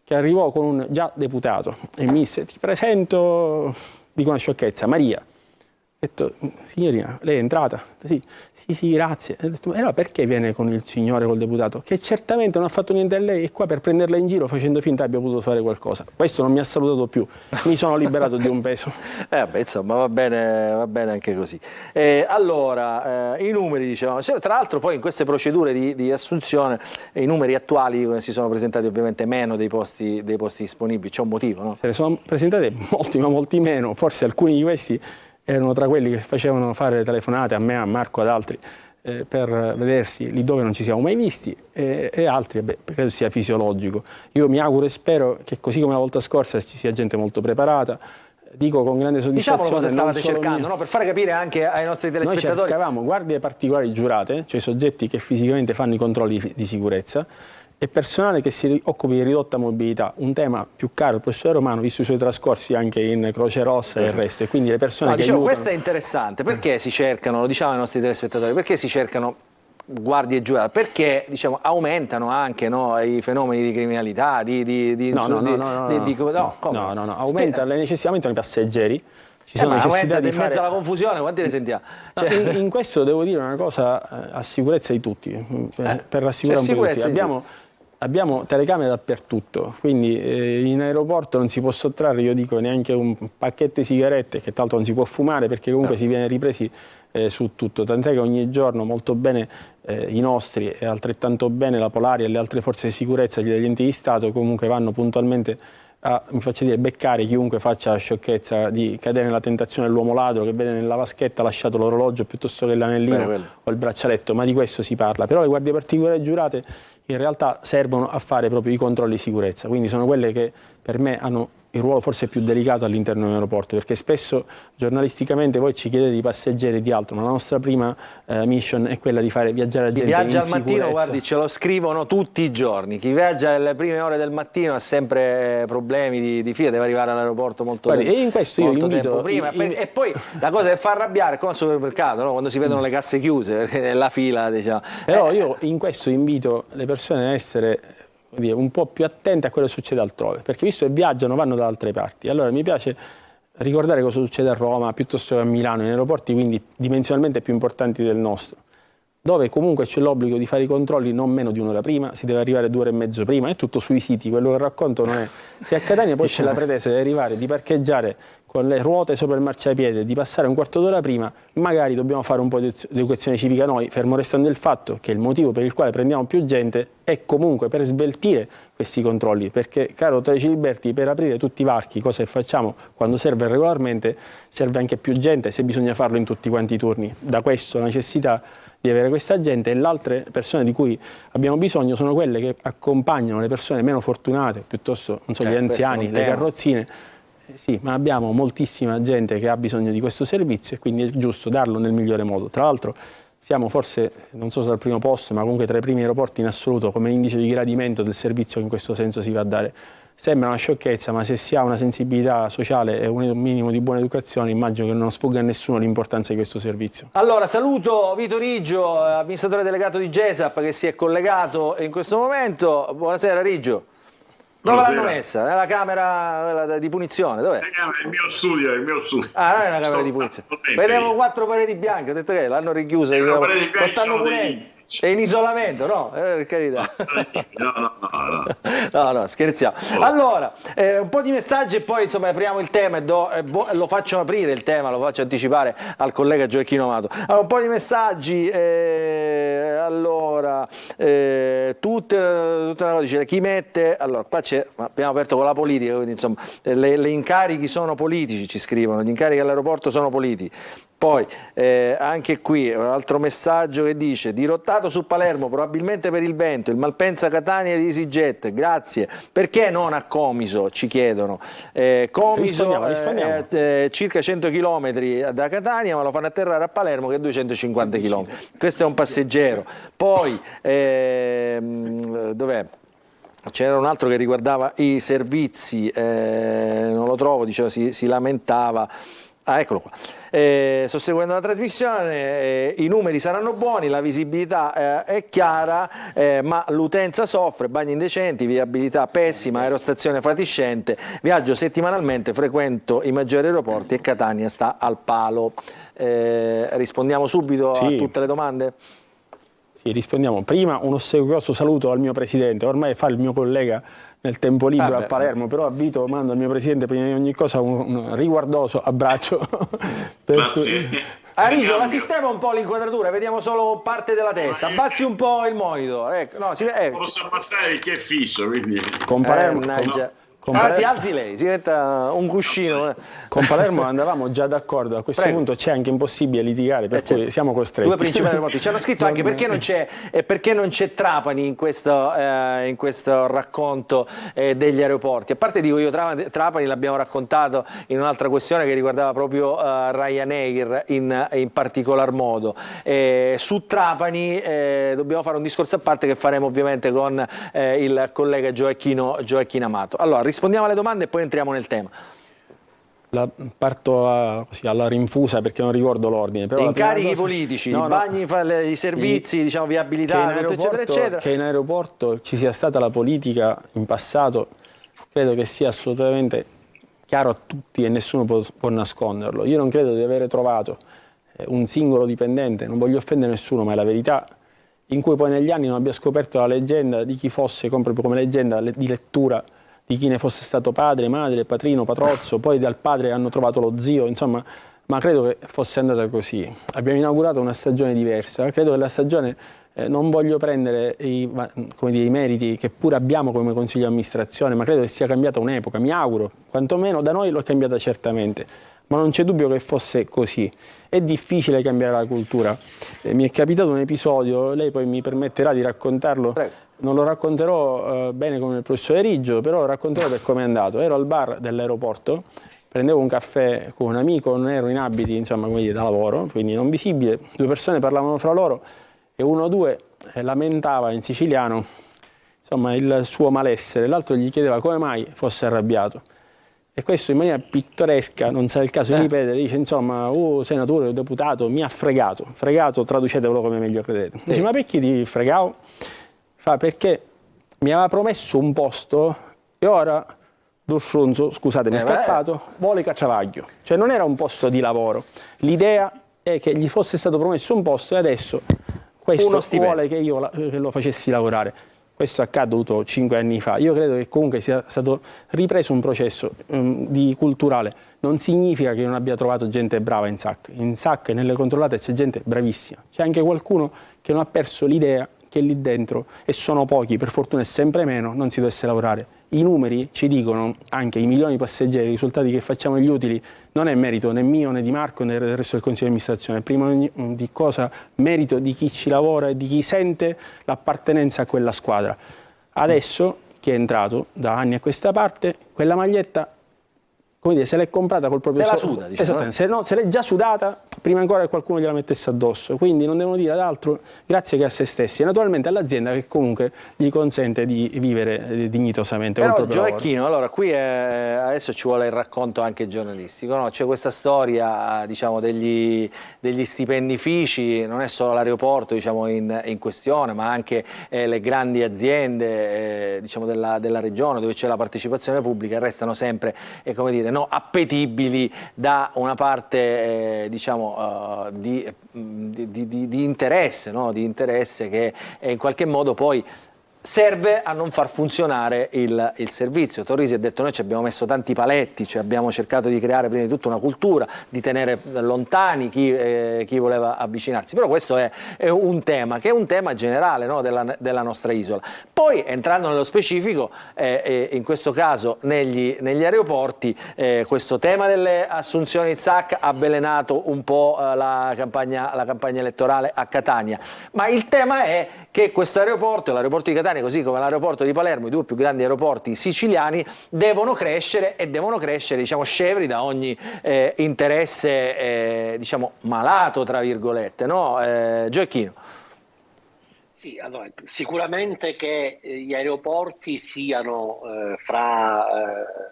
che arrivò con un già deputato e mi disse: ti presento, dico una sciocchezza, Maria. Ho detto: signorina, lei è entrata? Sì, grazie. Ho detto: e allora perché viene con il signore, col deputato? Che certamente non ha fatto niente a lei, è qua per prenderla in giro facendo finta abbia potuto fare qualcosa. Questo non mi ha salutato più, mi sono liberato di un peso. Vabbè, insomma, va bene anche così. Allora, i numeri, dicevamo, tra l'altro poi in queste procedure di assunzione, i numeri attuali si sono presentati ovviamente meno dei posti disponibili, c'è un motivo, no? Se ne sono presentate molti meno, forse alcuni di questi erano tra quelli che facevano fare le telefonate a me, a Marco, ad altri, per vedersi lì dove non ci siamo mai visti, e altri, credo sia fisiologico. Io mi auguro e spero che, così come la volta scorsa, ci sia gente molto preparata. Dico con grande soddisfazione. Diciamo cosa stavate cercando, no? Per fare capire anche ai nostri telespettatori. Noi cercavamo guardie particolari giurate, cioè soggetti che fisicamente fanno i controlli di sicurezza, e personale che si occupi di ridotta mobilità, un tema più caro al professore Romano, visto i suoi trascorsi anche in Croce Rossa e il resto, e quindi le persone che aiutano. Questo è interessante, perché si cercano, lo diciamo ai nostri telespettatori, perché si cercano guardie giurate? Perché, diciamo, aumentano anche, no, i fenomeni di criminalità, aumenta le necessità, aumentano i passeggeri. Ci sono necessità di in mezzo alla confusione, quanti ne sentiamo? Cioè, in questo devo dire una cosa a sicurezza di tutti, per rassicurare un po' tutti. Abbiamo telecamere dappertutto, quindi in aeroporto non si può sottrarre, io dico, neanche un pacchetto di sigarette, che tra l'altro non si può fumare perché comunque si viene ripresi su tutto, tant'è che ogni giorno molto bene i nostri, e altrettanto bene la Polari e le altre forze di sicurezza degli enti di Stato comunque vanno puntualmente a, mi faccia dire, beccare chiunque faccia la sciocchezza di cadere nella tentazione dell'uomo ladro che vede nella vaschetta lasciato l'orologio piuttosto che l'anellino o il braccialetto, ma di questo si parla. Però le guardie particolari giurate in realtà servono a fare proprio i controlli di sicurezza, quindi sono quelle che per me hanno il ruolo forse più delicato all'interno di un aeroporto, perché spesso giornalisticamente voi ci chiedete di passeggeri e di altro, ma la nostra prima mission è quella di fare viaggiare la gente in sicurezza. Chi viaggia al mattino, guardi, ce lo scrivono tutti i giorni, chi viaggia alle prime ore del mattino ha sempre problemi di fila, deve arrivare all'aeroporto molto tempo, e in questo io invito prima. E poi la cosa che fa arrabbiare è come al supermercato, no? Quando si vedono le casse chiuse, perché la fila, diciamo. Però io in questo invito le persone a essere un po' più attente a quello che succede altrove, perché visto che viaggiano vanno da altre parti, allora mi piace ricordare cosa succede a Roma piuttosto che a Milano, in aeroporti quindi dimensionalmente più importanti del nostro, dove comunque c'è l'obbligo di fare i controlli non meno di un'ora prima, si deve arrivare 2 ore e mezzo prima, è tutto sui siti, quello che racconto non è. Se a Catania poi c'è la pretesa di arrivare, di parcheggiare con le ruote sopra il marciapiede, di passare un quarto d'ora prima, magari dobbiamo fare un po' di educazione civica noi, fermo restando il fatto che il motivo per il quale prendiamo più gente è comunque per sveltire questi controlli, perché, caro Teci Liberti, per aprire tutti i varchi, cosa che facciamo quando serve regolarmente, serve anche più gente se bisogna farlo in tutti quanti i turni. Da questo la necessità di avere questa gente, e le altre persone di cui abbiamo bisogno sono quelle che accompagnano le persone meno fortunate, piuttosto, non so, gli anziani, le carrozzine. Sì, ma abbiamo moltissima gente che ha bisogno di questo servizio e quindi è giusto darlo nel migliore modo. Tra l'altro siamo forse, non so se al primo posto, ma comunque tra i primi aeroporti in assoluto come indice di gradimento del servizio che in questo senso si va a dare. Sembra una sciocchezza, ma se si ha una sensibilità sociale e un minimo di buona educazione, immagino che non sfugga a nessuno l'importanza di questo servizio. Allora, saluto Vito Riggio, amministratore delegato di GESAP, che si è collegato in questo momento. Buonasera Riggio. Dove l'hanno messa? Nella camera di punizione? Dov'è? Il mio studio, Ah, non è una camera di punizione. Vedevo 4 pareti bianche, ho detto che l'hanno richiusa. Le pareti bianche sono È in isolamento, no? Per carità. No, scherziamo. Allora, un po' di messaggi e poi insomma apriamo il tema e lo faccio aprire il tema, lo faccio anticipare al collega Gioacchino Amato. Allora, un po' di messaggi, allora, tutte una cosa, dice, chi mette, allora qua abbiamo aperto con la politica, quindi insomma le incarichi sono politici, ci scrivono, gli incarichi all'aeroporto sono politici. Poi anche qui un altro messaggio che dice: dirottato su Palermo probabilmente per il vento, il Malpensa Catania di EasyJet, grazie. Perché non a Comiso, ci chiedono. Comiso rispondiamo. Circa 100 km da Catania, ma lo fanno atterrare a Palermo che è 250 km. Questo è un passeggero. Poi dov'è? C'era un altro che riguardava i servizi, non lo trovo, diceva si lamentava. Ah, eccolo qua. Sto seguendo la trasmissione, i numeri saranno buoni, la visibilità è chiara, ma l'utenza soffre, bagni indecenti, viabilità pessima, aerostazione fatiscente, viaggio settimanalmente, frequento i maggiori aeroporti e Catania sta al palo. Rispondiamo subito a tutte le domande? Sì, rispondiamo. Prima un ossequioso saluto al mio presidente, ormai fa il mio collega nel tempo libero a Palermo, però a Vito mando al mio presidente prima di ogni cosa un riguardoso abbraccio. Grazie. Arigio, la sistema un po' l'inquadratura, vediamo solo parte della testa, abbassi un po' il monitor. Ecco, no, Posso abbassare perché è fisso, quindi... Con Palermo, si alzi lei, si metta un cuscino. Con Palermo andavamo già d'accordo, a questo punto c'è anche impossibile litigare, per cui siamo costretti. Due principali aeroporti. Ci hanno scritto anche perché non c'è Trapani in questo racconto degli aeroporti. A parte dico io, Trapani l'abbiamo raccontato in un'altra questione che riguardava proprio Ryanair in particolar modo. Su Trapani dobbiamo fare un discorso a parte che faremo ovviamente con il collega Gioacchino Amato. Allora, rispondiamo alle domande e poi entriamo nel tema. Parto così, alla rinfusa perché non ricordo l'ordine. Incarichi politici, i bagni, i servizi, diciamo, viabilità, eccetera, eccetera. Che in aeroporto ci sia stata la politica in passato, credo che sia assolutamente chiaro a tutti e nessuno può nasconderlo. Io non credo di avere trovato un singolo dipendente, non voglio offendere nessuno, ma è la verità, in cui poi negli anni non abbia scoperto la leggenda di chi fosse, proprio come leggenda di lettura, di chi ne fosse stato padre, madre, patrino, patrozzo, poi dal padre hanno trovato lo zio, insomma, ma credo che fosse andata così. Abbiamo inaugurato una stagione diversa, credo che la stagione, non voglio prendere i meriti che pure abbiamo come consiglio di amministrazione, ma credo che sia cambiata un'epoca, mi auguro, quantomeno da noi l'ho cambiata certamente, ma non c'è dubbio che fosse così. È difficile cambiare la cultura. Mi è capitato un episodio, lei poi mi permetterà di raccontarlo. Prego. Non lo racconterò bene come il professore Riggio, però lo racconterò per come è andato. Ero al bar dell'aeroporto, prendevo un caffè con un amico, non ero in abiti, insomma, come dire, da lavoro, quindi non visibile. Due persone parlavano fra loro e uno o due lamentava in siciliano, insomma, il suo malessere. L'altro gli chiedeva come mai fosse arrabbiato. E questo in maniera pittoresca, non sa il caso di ripetere, dice insomma, senatore o deputato, mi ha fregato. Fregato, traducetelo come meglio credete. Dice, ma perché ti fregavo? Fa, perché mi aveva promesso un posto e ora Dursunzo, scusate, mi è scappato, vuole Cacciavaglio. Cioè non era un posto di lavoro. L'idea è che gli fosse stato promesso un posto e adesso questo vuole che io che lo facessi lavorare. Questo è accaduto 5 anni fa. Io credo che comunque sia stato ripreso un processo culturale. Non significa che non abbia trovato gente brava in SAC. In SAC, nelle controllate, c'è gente bravissima. C'è anche qualcuno che non ha perso l'idea che lì dentro, e sono pochi, per fortuna è sempre meno, non si dovesse lavorare. I numeri ci dicono, anche i milioni di passeggeri, i risultati che facciamo agli utili, non è merito né mio né di Marco né del resto del Consiglio di amministrazione, è prima di cosa merito di chi ci lavora e di chi sente l'appartenenza a quella squadra. Adesso, chi è entrato da anni a questa parte, quella maglietta, come dire, se l'è comprata col proprio soldo. Se la suda, diciamo. Esattamente, se l'è già sudata, prima ancora che qualcuno gliela mettesse addosso. Quindi non devono dire ad altro grazie che a se stessi e naturalmente all'azienda che comunque gli consente di vivere dignitosamente. Però Gioacchino, allora qui adesso ci vuole il racconto anche giornalistico, no? C'è questa storia, diciamo, degli stipendifici, non è solo l'aeroporto, diciamo, in questione, ma anche le grandi aziende diciamo della regione dove c'è la partecipazione pubblica restano sempre, come dire, dire, no? Appetibili da una parte di interesse, no? Di interesse che in qualche modo poi serve a non far funzionare il servizio. Torrisi ha detto: noi ci abbiamo messo tanti paletti, cioè abbiamo cercato di creare prima di tutto una cultura, di tenere lontani chi voleva avvicinarsi, però questo è un tema che è un tema generale, no, della nostra isola. Poi, entrando nello specifico, in questo caso negli aeroporti, questo tema delle assunzioni ZAC ha avvelenato un po' la campagna elettorale a Catania, ma il tema è che questo aeroporto, l'aeroporto di Catania, così come l'aeroporto di Palermo, i due più grandi aeroporti siciliani, devono crescere diciamo, scevri da ogni interesse diciamo malato, tra virgolette, no? Gioacchino. Sì, allora, sicuramente che gli aeroporti siano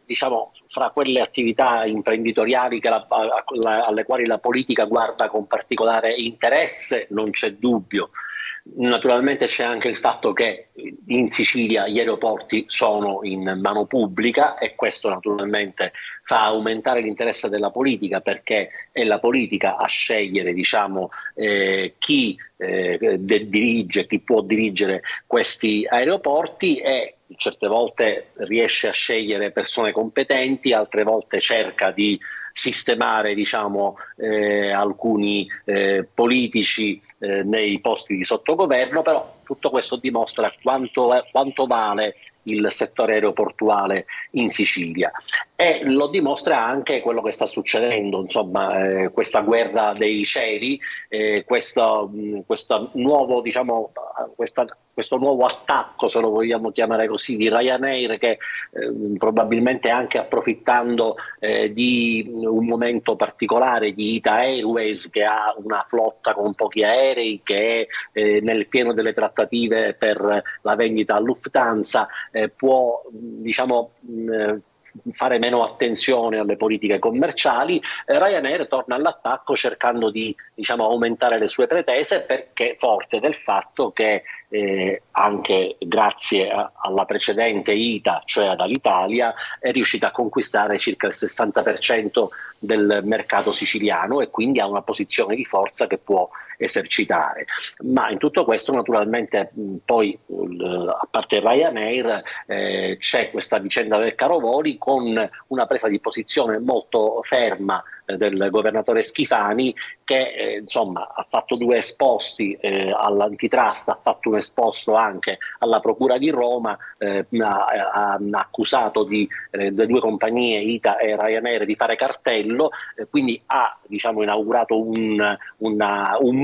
diciamo, fra quelle attività imprenditoriali alle quali la politica guarda con particolare interesse, non c'è dubbio. Naturalmente c'è anche il fatto che in Sicilia gli aeroporti sono in mano pubblica e questo naturalmente fa aumentare l'interesse della politica, perché è la politica a scegliere, diciamo, chi dirige, chi può dirigere questi aeroporti, e certe volte riesce a scegliere persone competenti, altre volte cerca di sistemare, diciamo, alcuni politici nei posti di sottogoverno, però tutto questo dimostra quanto vale il settore aeroportuale in Sicilia, e lo dimostra anche quello che sta succedendo, insomma, questa guerra dei cieli, questo nuovo, diciamo, questo nuovo attacco, se lo vogliamo chiamare così, di Ryanair, che probabilmente anche approfittando di un momento particolare di Ita Airways, che ha una flotta con pochi aerei, che è nel pieno delle trattative per la vendita a Lufthansa, può, diciamo, fare meno attenzione alle politiche commerciali. Ryanair torna all'attacco cercando di, diciamo, aumentare le sue pretese, perché forte del fatto che anche grazie alla precedente ITA, cioè ad Alitalia, è riuscita a conquistare circa il 60% del mercato siciliano e quindi ha una posizione di forza che può esercitare. Ma in tutto questo naturalmente poi, a parte Ryanair, c'è questa vicenda del caro voli, con una presa di posizione molto ferma del governatore Schifani, che insomma ha fatto due esposti all'antitrust, ha fatto un esposto anche alla Procura di Roma, ha accusato le due compagnie ITA e Ryanair di fare cartello, quindi ha, diciamo, inaugurato un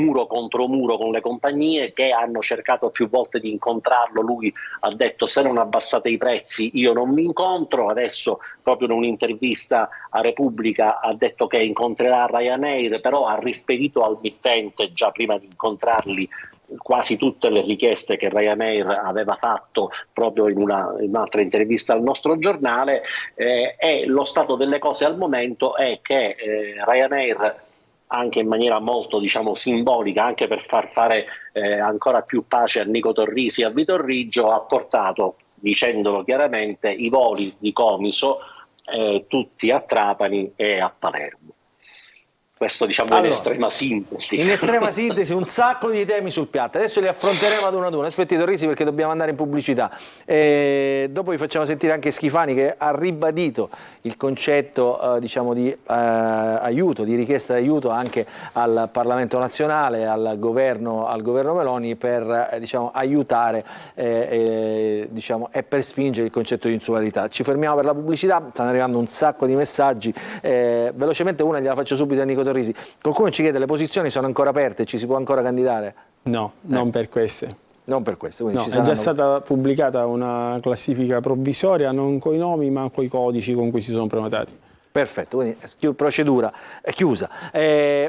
muro contro muro con le compagnie, che hanno cercato più volte di incontrarlo. Lui ha detto: se non abbassate i prezzi io non mi incontro. Adesso, proprio in un'intervista a Repubblica, ha detto che incontrerà Ryanair, però ha rispedito al mittente, già prima di incontrarli, quasi tutte le richieste che Ryanair aveva fatto proprio in un'altra intervista al nostro giornale, e lo stato delle cose al momento è che Ryanair, anche in maniera molto, diciamo, simbolica, anche per far fare ancora più pace a Nico Torrisi e a Vito Riggio, ha portato, dicendolo chiaramente, i voli di Comiso tutti a Trapani e a Palermo. Questo, diciamo, allora, in estrema sintesi. In estrema sintesi, un sacco di temi sul piatto. Adesso li affronteremo ad uno. Aspetti, Torrisi, perché dobbiamo andare in pubblicità. Dopo vi facciamo sentire anche Schifani, che ha ribadito il concetto diciamo di aiuto, di richiesta di aiuto anche al Parlamento nazionale, al governo Meloni, per diciamo, aiutare diciamo, e per spingere il concetto di insularità. Ci fermiamo per la pubblicità, stanno arrivando un sacco di messaggi. Velocemente una gliela faccio subito a Nico Torrisi. Qualcuno ci chiede: le posizioni sono ancora aperte, ci si può ancora candidare? No, non per queste. Non per questo. No, ci saranno... È già stata pubblicata una classifica provvisoria, non coi nomi ma coi codici con cui si sono prenotati. Perfetto, quindi procedura è chiusa.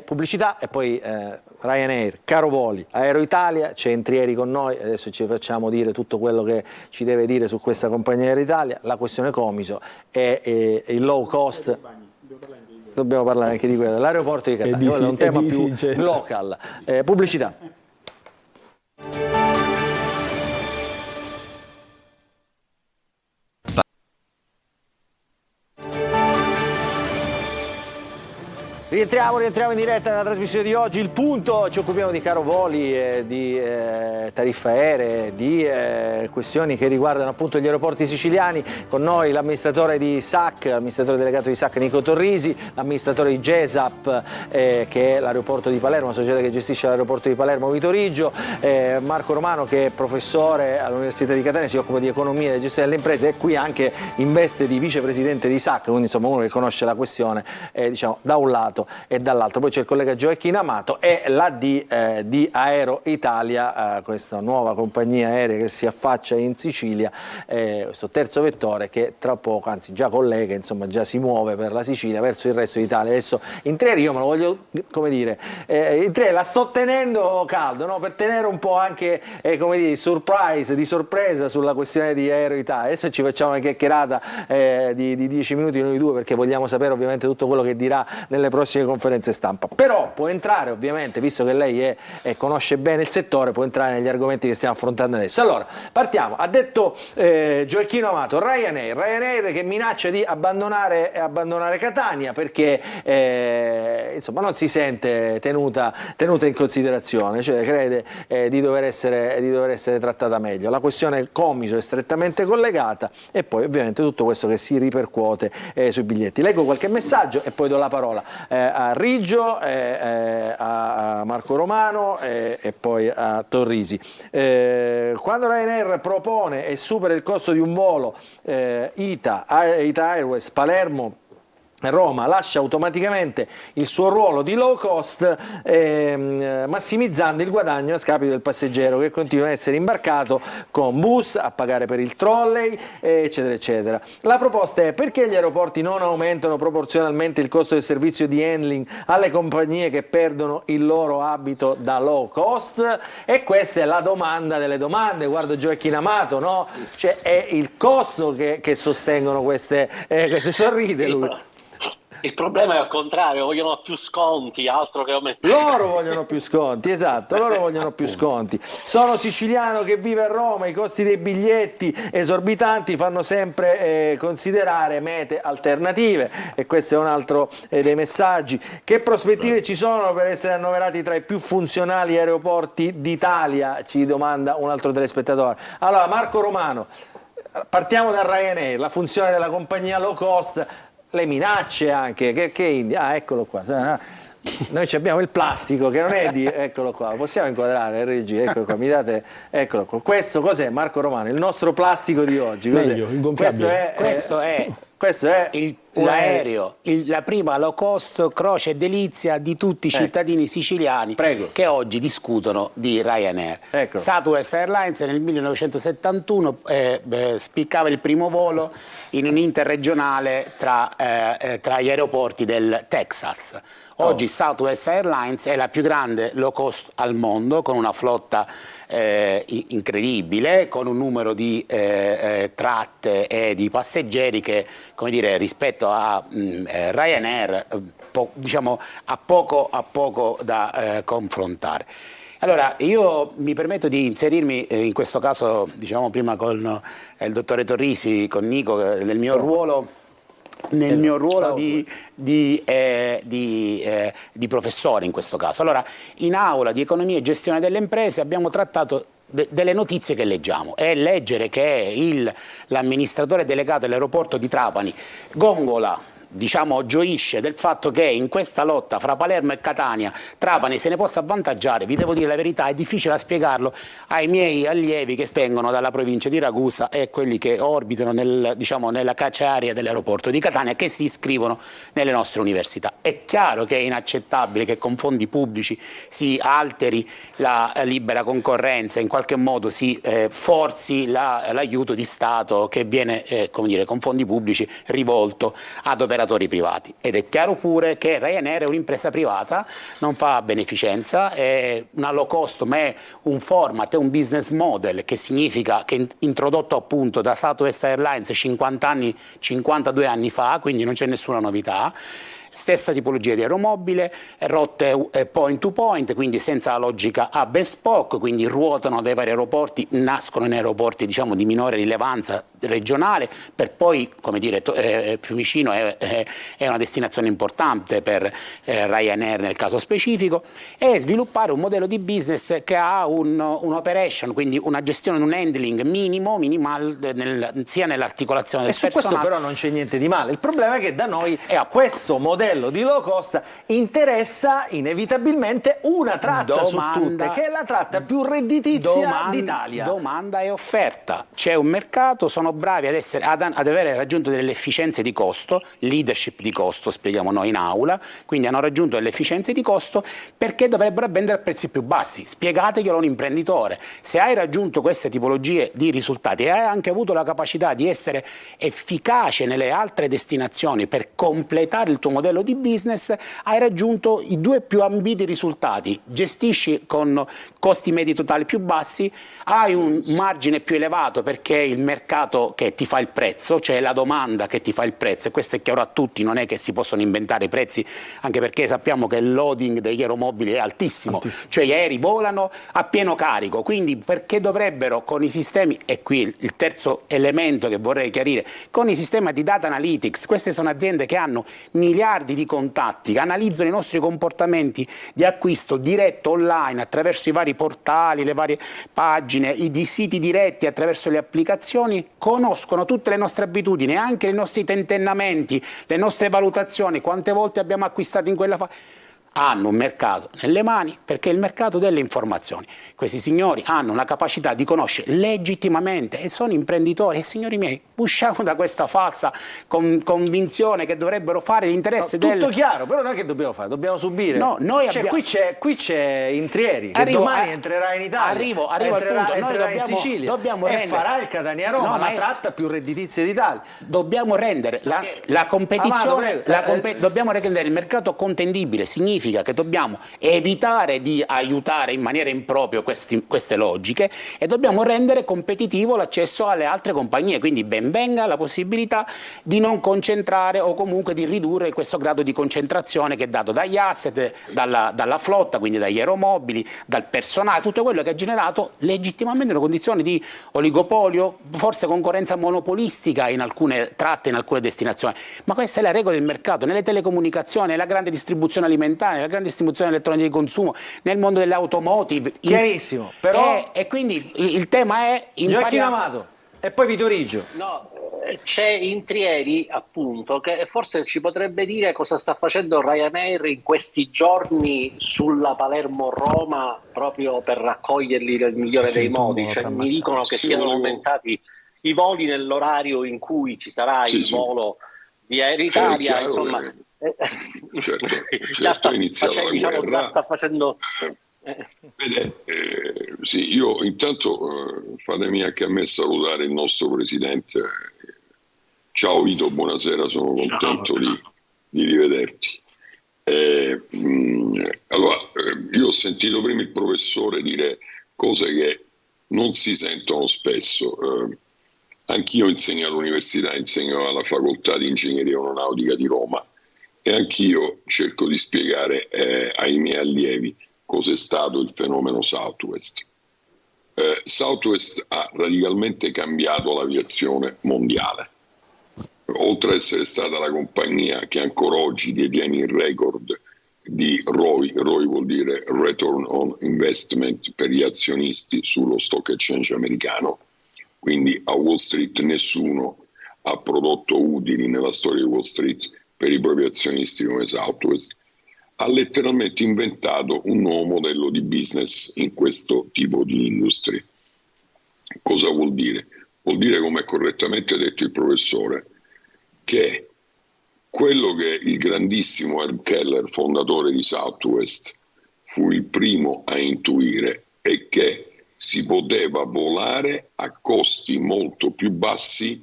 Pubblicità e poi Ryanair, caro voli, Aero Italia, c'è Entrieri con noi, adesso ci facciamo dire tutto quello che ci deve dire su questa compagnia Aero Italia, la questione Comiso e il low cost. Dobbiamo parlare anche di quello, l'aeroporto di Catania, è un tema più local. Pubblicità. Rientriamo in diretta nella trasmissione di oggi. Il punto, ci occupiamo di caro voli, di tariffe aeree, di questioni che riguardano appunto gli aeroporti siciliani. Con noi l'amministratore di SAC, l'amministratore delegato di SAC Nico Torrisi, l'amministratore di GESAP, che è l'aeroporto di Palermo, una società che gestisce l'aeroporto di Palermo Vitorigio, Marco Romano, che è professore all'Università di Catania, si occupa di economia e gestione delle imprese, e qui anche in veste di vicepresidente di SAC, quindi insomma uno che conosce la questione diciamo da un lato e dall'altro. Poi c'è il collega Gioacchino Amato e l'AD di Aero Italia, questa nuova compagnia aerea che si affaccia in Sicilia, questo terzo vettore che tra poco, anzi già collega, insomma già si muove per la Sicilia verso il resto d'Italia. Adesso in Trieri io me lo voglio, come dire, in Trieri la sto tenendo caldo, no? Per tenere un po' anche, come dire, surprise, di sorpresa sulla questione di Aero Italia. Adesso ci facciamo una chiacchierata di 10 minuti noi due, perché vogliamo sapere ovviamente tutto quello che dirà nelle prossime conferenze stampa. Però può entrare, ovviamente, visto che lei conosce bene il settore, può entrare negli argomenti che stiamo affrontando adesso. Allora, partiamo. Ha detto Gioacchino Amato, Ryanair che minaccia di abbandonare Catania perché insomma non si sente tenuta in considerazione, cioè crede di dover essere trattata meglio. La questione Comiso è strettamente collegata, e poi ovviamente tutto questo che si ripercuote sui biglietti. Leggo qualche messaggio e poi do la parola a Riggio, a Marco Romano e poi a Torrisi. Quando Ryanair propone e supera il costo di un volo ITA Airways Palermo Roma, lascia automaticamente il suo ruolo di low cost, massimizzando il guadagno a scapito del passeggero, che continua a essere imbarcato con bus, a pagare per il trolley, eccetera eccetera. La proposta è: perché gli aeroporti non aumentano proporzionalmente il costo del servizio di handling alle compagnie che perdono il loro abito da low cost? E questa è la domanda delle domande. Guardo Gioacchino Amato, no? Cioè è il costo che sostengono queste sorride lui. Il problema è al contrario, vogliono più sconti, altro che aumentare. Loro vogliono più sconti, esatto, loro vogliono più sconti. Sono siciliano che vive a Roma, i costi dei biglietti esorbitanti fanno sempre considerare mete alternative, e questo è un altro dei messaggi. Che prospettive ci sono per essere annoverati tra i più funzionali aeroporti d'Italia? Ci domanda un altro telespettatore. Allora, Marco Romano, partiamo da Ryanair, la funzione della compagnia low cost, le minacce anche, eccolo qua, noi abbiamo il plastico che non è di, eccolo qua, lo possiamo inquadrare, Reggi, eccolo qua, mi date, eccolo qua, questo cos'è, Marco Romano, il nostro plastico di oggi, meglio, ingonfiabile. Questo è l'aereo, la prima low cost croce e delizia di tutti i cittadini siciliani. Prego. Che oggi discutono di Ryanair. Ecco. Southwest Airlines nel 1971 spiccava il primo volo in un interregionale tra gli aeroporti del Texas. Oggi Southwest Airlines è la più grande low cost al mondo, con una flotta incredibile, con un numero di tratte e di passeggeri che, come dire, rispetto a Ryanair diciamo ha poco da confrontare. Allora, io mi permetto di inserirmi in questo caso, diciamo prima con il dottore Torrisi, con Nico, nel mio ruolo di professore in questo caso. Allora, in aula di economia e gestione delle imprese abbiamo trattato delle notizie che leggiamo, e leggere che l'amministratore delegato dell'aeroporto di Trapani gongola, diciamo gioisce del fatto che in questa lotta fra Palermo e Catania Trapani se ne possa avvantaggiare, vi devo dire la verità, è difficile da spiegarlo ai miei allievi che vengono dalla provincia di Ragusa e quelli che orbitano nella cacciaarea dell'aeroporto di Catania, che si iscrivono nelle nostre università. È chiaro che è inaccettabile che con fondi pubblici si alteri la libera concorrenza, in qualche modo si forzi l'aiuto di Stato che viene come dire, con fondi pubblici rivolto ad operatori privati. Ed è chiaro pure che Ryanair è un'impresa privata, non fa beneficenza, è una low cost, ma è un format, è un business model, che significa che introdotto appunto da Southwest Airlines 52 anni fa, quindi non c'è nessuna novità. stessa tipologia di aeromobile, rotte point to point, quindi senza la logica hub and spoke, quindi ruotano dai vari aeroporti, nascono in aeroporti diciamo di minore rilevanza regionale, per poi, come dire, Fiumicino è una destinazione importante per Ryanair nel caso specifico, e sviluppare un modello di business che ha un'operation, quindi una gestione, un handling minimal sia nell'articolazione del personale. E su questo però non c'è niente di male. Il problema è che da noi questo modello di low cost interessa inevitabilmente una tratta su tutte, che è la tratta più redditizia d'Italia. Domanda e offerta. C'è un mercato, sono bravi ad avere raggiunto delle efficienze di costo, leadership di costo, spieghiamo noi in aula, quindi hanno raggiunto delle efficienze di costo, perché dovrebbero vendere a prezzi più bassi. Spiegateglielo a un imprenditore. Se hai raggiunto queste tipologie di risultati e hai anche avuto la capacità di essere efficace nelle altre destinazioni per completare il tuo modello di business, hai raggiunto i due più ambiti risultati. Gestisci con costi medi totali più bassi, hai un margine più elevato perché è il mercato che ti fa il prezzo, cioè la domanda che ti fa il prezzo, e questo è chiaro a tutti, non è che si possono inventare i prezzi, anche perché sappiamo che il loading degli aeromobili è altissimo. Cioè gli aerei volano a pieno carico, quindi perché dovrebbero con i sistemi, e qui il terzo elemento che vorrei chiarire, con i sistemi di data analytics, queste sono aziende che hanno miliardi di contatti, che analizzano i nostri comportamenti di acquisto diretto online attraverso i vari portali, le varie pagine, i siti diretti attraverso le applicazioni, conoscono tutte le nostre abitudini, anche i nostri tentennamenti, le nostre valutazioni, quante volte abbiamo acquistato in quella fase. Hanno un mercato nelle mani, perché è il mercato delle informazioni. Questi signori hanno la capacità di conoscere legittimamente e sono imprenditori. E signori miei, usciamo da questa falsa convinzione che dovrebbero fare l'interesse del... Tutto chiaro, però noi che dobbiamo fare? Dobbiamo subire? No, noi qui c'è Intrieri, che domani entrerà in Italia, arrivo al punto. entrerà in Sicilia e farà il Catania-Roma, la tratta più redditizia d'Italia. Dobbiamo rendere la competizione, dobbiamo rendere il mercato contendibile. Significa che dobbiamo evitare di aiutare in maniera impropria queste logiche e dobbiamo rendere competitivo l'accesso alle altre compagnie, quindi ben venga la possibilità di non concentrare o comunque di ridurre questo grado di concentrazione che è dato dagli asset, dalla flotta, quindi dagli aeromobili, dal personale, tutto quello che ha generato legittimamente una condizione di oligopolio, forse concorrenza monopolistica in alcune tratte, in alcune destinazioni, ma questa è la regola del mercato. Nelle telecomunicazioni, nella grande distribuzione alimentare, nella grande distribuzione elettronica di consumo, nel mondo dell'automotive. Chiarissimo, però... E quindi il tema è... Gioacchino Amato e poi Vitorigio. No, c'è Intrieri, appunto, che forse ci potrebbe dire cosa sta facendo Ryanair in questi giorni sulla Palermo-Roma proprio per raccoglierli nel migliore dei modi. Cioè, mi dicono che siano aumentati i voli nell'orario in cui ci sarà il volo di Air Italia, insomma... Certo, già sta facendo. Vede, sì, io intanto fatemi anche a me salutare il nostro presidente. Ciao Vito, buonasera, sono contento di rivederti. Allora, io ho sentito prima il professore dire cose che non si sentono spesso. Anch'io insegno all'università, insegno alla facoltà di ingegneria aeronautica di Roma. E anch'io cerco di spiegare ai miei allievi cos'è stato il fenomeno Southwest. Southwest ha radicalmente cambiato l'aviazione mondiale. Oltre ad essere stata la compagnia che ancora oggi detiene il record di ROI vuol dire Return on Investment per gli azionisti sullo stock exchange americano, quindi a Wall Street nessuno ha prodotto utili nella storia di Wall Street per i propri azionisti come Southwest, ha letteralmente inventato un nuovo modello di business in questo tipo di industrie. Cosa vuol dire? Vuol dire, come ha correttamente detto il professore, che quello che il grandissimo Herb Keller, fondatore di Southwest, fu il primo a intuire è che si poteva volare a costi molto più bassi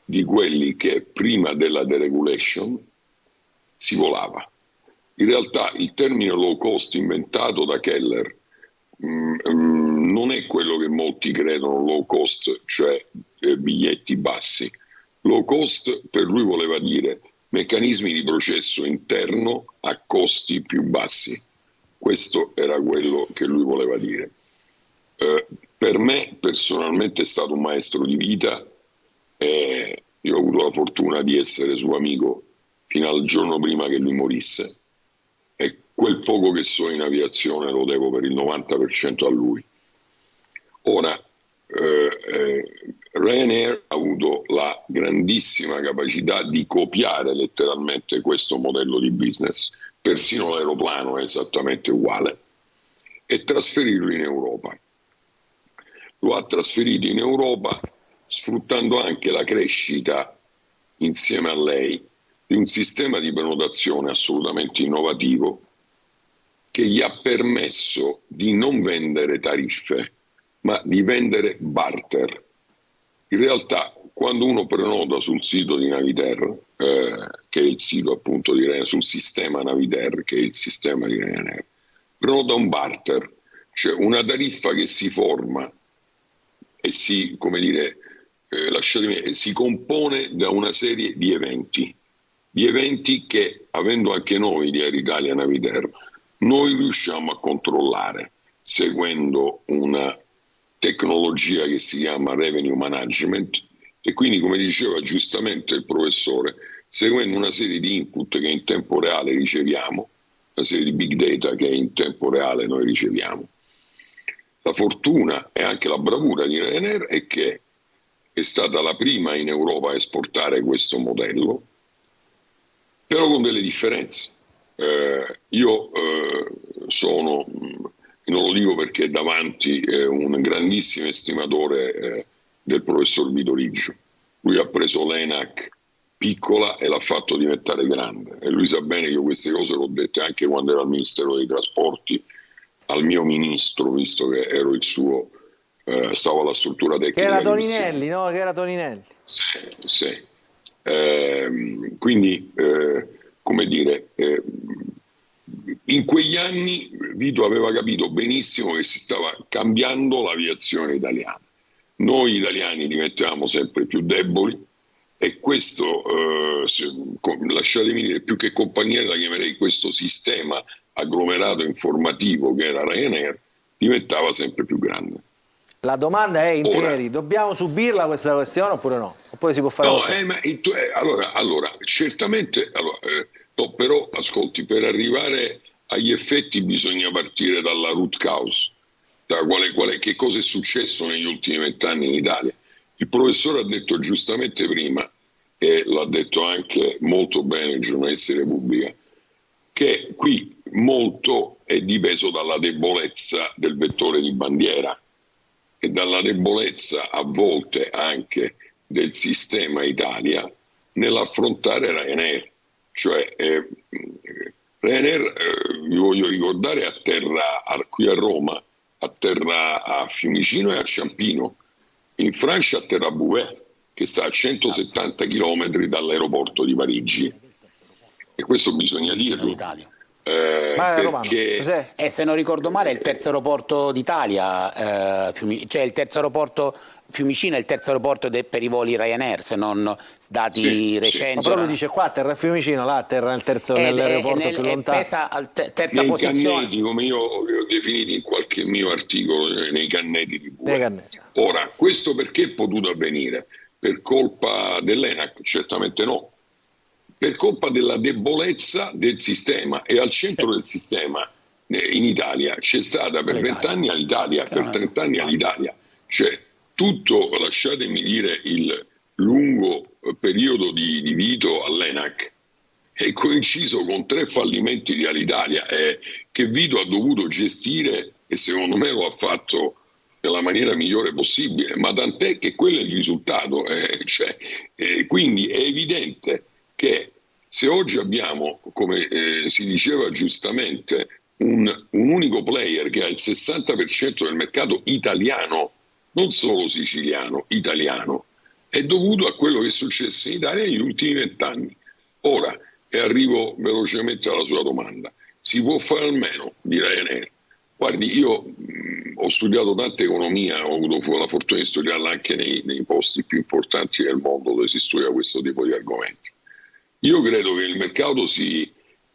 di quelli che prima della deregulation si volava. In realtà il termine low cost inventato da Keller non è quello che molti credono low cost, cioè biglietti bassi. Low cost per lui voleva dire meccanismi di processo interno a costi più bassi. Questo era quello che lui voleva dire. Per me personalmente è stato un maestro di vita. Io ho avuto la fortuna di essere suo amico fino al giorno prima che lui morisse, e quel poco che so in aviazione lo devo per il 90% a lui. Ora, Ryanair ha avuto la grandissima capacità di copiare letteralmente questo modello di business, persino l'aeroplano è esattamente uguale, e trasferirlo in Europa. Lo ha trasferito in Europa sfruttando anche la crescita, insieme a lei, di un sistema di prenotazione assolutamente innovativo che gli ha permesso di non vendere tariffe, ma di vendere barter. In realtà, quando uno prenota sul sito di Navitaire, che è il sito appunto di Ryanair, sul sistema Navitaire, che è il sistema di Ryanair, prenota un barter, cioè una tariffa che si forma e si, come dire, si compone da una serie di eventi che, avendo anche noi di Air Italia Navitaire, noi riusciamo a controllare seguendo una tecnologia che si chiama revenue management, e quindi, come diceva giustamente il professore, seguendo una serie di input che in tempo reale riceviamo, una serie di big data che in tempo reale noi riceviamo. La fortuna e anche la bravura di Ryanair è che è stata la prima in Europa a esportare questo modello, però con delle differenze. Io sono, non lo dico perché davanti un grandissimo estimatore del professor Vito Riggio. Lui ha preso l'ENAC piccola e l'ha fatto diventare grande, e lui sa bene che io queste cose l'ho dette anche quando ero al Ministero dei Trasporti al mio ministro, visto che ero il suo, stavo alla struttura tecnica. Che era Toninelli, no? Che era Toninelli. Sì. Quindi, come dire, in quegli anni Vito aveva capito benissimo che si stava cambiando l'aviazione italiana. Noi italiani diventavamo sempre più deboli, e questo, lasciatemi dire, più che compagnia la chiamerei questo sistema agglomerato informativo che era Ryanair, diventava sempre più grande. La domanda è, Intrieri, dobbiamo subirla questa questione oppure no? Oppure si può fare? No, allora certamente, no, però ascolti, per arrivare agli effetti bisogna partire dalla root cause, da che cosa è successo negli ultimi 20 anni in Italia. Il professore ha detto giustamente prima, e l'ha detto anche molto bene il giornalista di Repubblica, che qui molto è dipeso dalla debolezza del vettore di bandiera e dalla debolezza a volte anche del sistema Italia nell'affrontare Ryanair. Cioè Ryanair, vi voglio ricordare, atterra qui a Roma, atterra a Fiumicino e a Ciampino. In Francia atterra a Beauvais, che sta a 170 km dall'aeroporto di Parigi. E questo bisogna dirlo. Perché se non ricordo male è il terzo aeroporto d'Italia, cioè il terzo aeroporto Fiumicino è il terzo aeroporto per i voli Ryanair, se non dati recenti. Ma proprio dice qua atterra a Fiumicino, là atterra nel terzo nell'aeroporto più lontano. Pesa al terza nei posizione. Canneti, come io li ho definiti in qualche mio articolo, nei canneti di Beauvais. Ora, questo perché è potuto avvenire? Per colpa dell'ENAC? Certamente no. Per colpa della debolezza del sistema, e al centro del sistema in Italia c'è stata per 20 anni all'Italia, per 30 anni all'Italia. Cioè tutto, lasciatemi dire, il lungo periodo di Vito all'ENAC è coinciso con 3 fallimenti di Alitalia che Vito ha dovuto gestire, e secondo me lo ha fatto nella maniera migliore possibile, ma tant'è che quello è il risultato. Quindi è evidente che se oggi abbiamo, come si diceva giustamente, un unico player che ha il 60% del mercato italiano, non solo siciliano, italiano, è dovuto a quello che è successo in Italia negli ultimi 20 anni. Ora, e arrivo velocemente alla sua domanda, si può fare almeno di Ryanair? Guardi, io ho studiato tanta economia, ho avuto la fortuna di studiarla anche nei posti più importanti del mondo dove si studia questo tipo di argomenti. Io credo che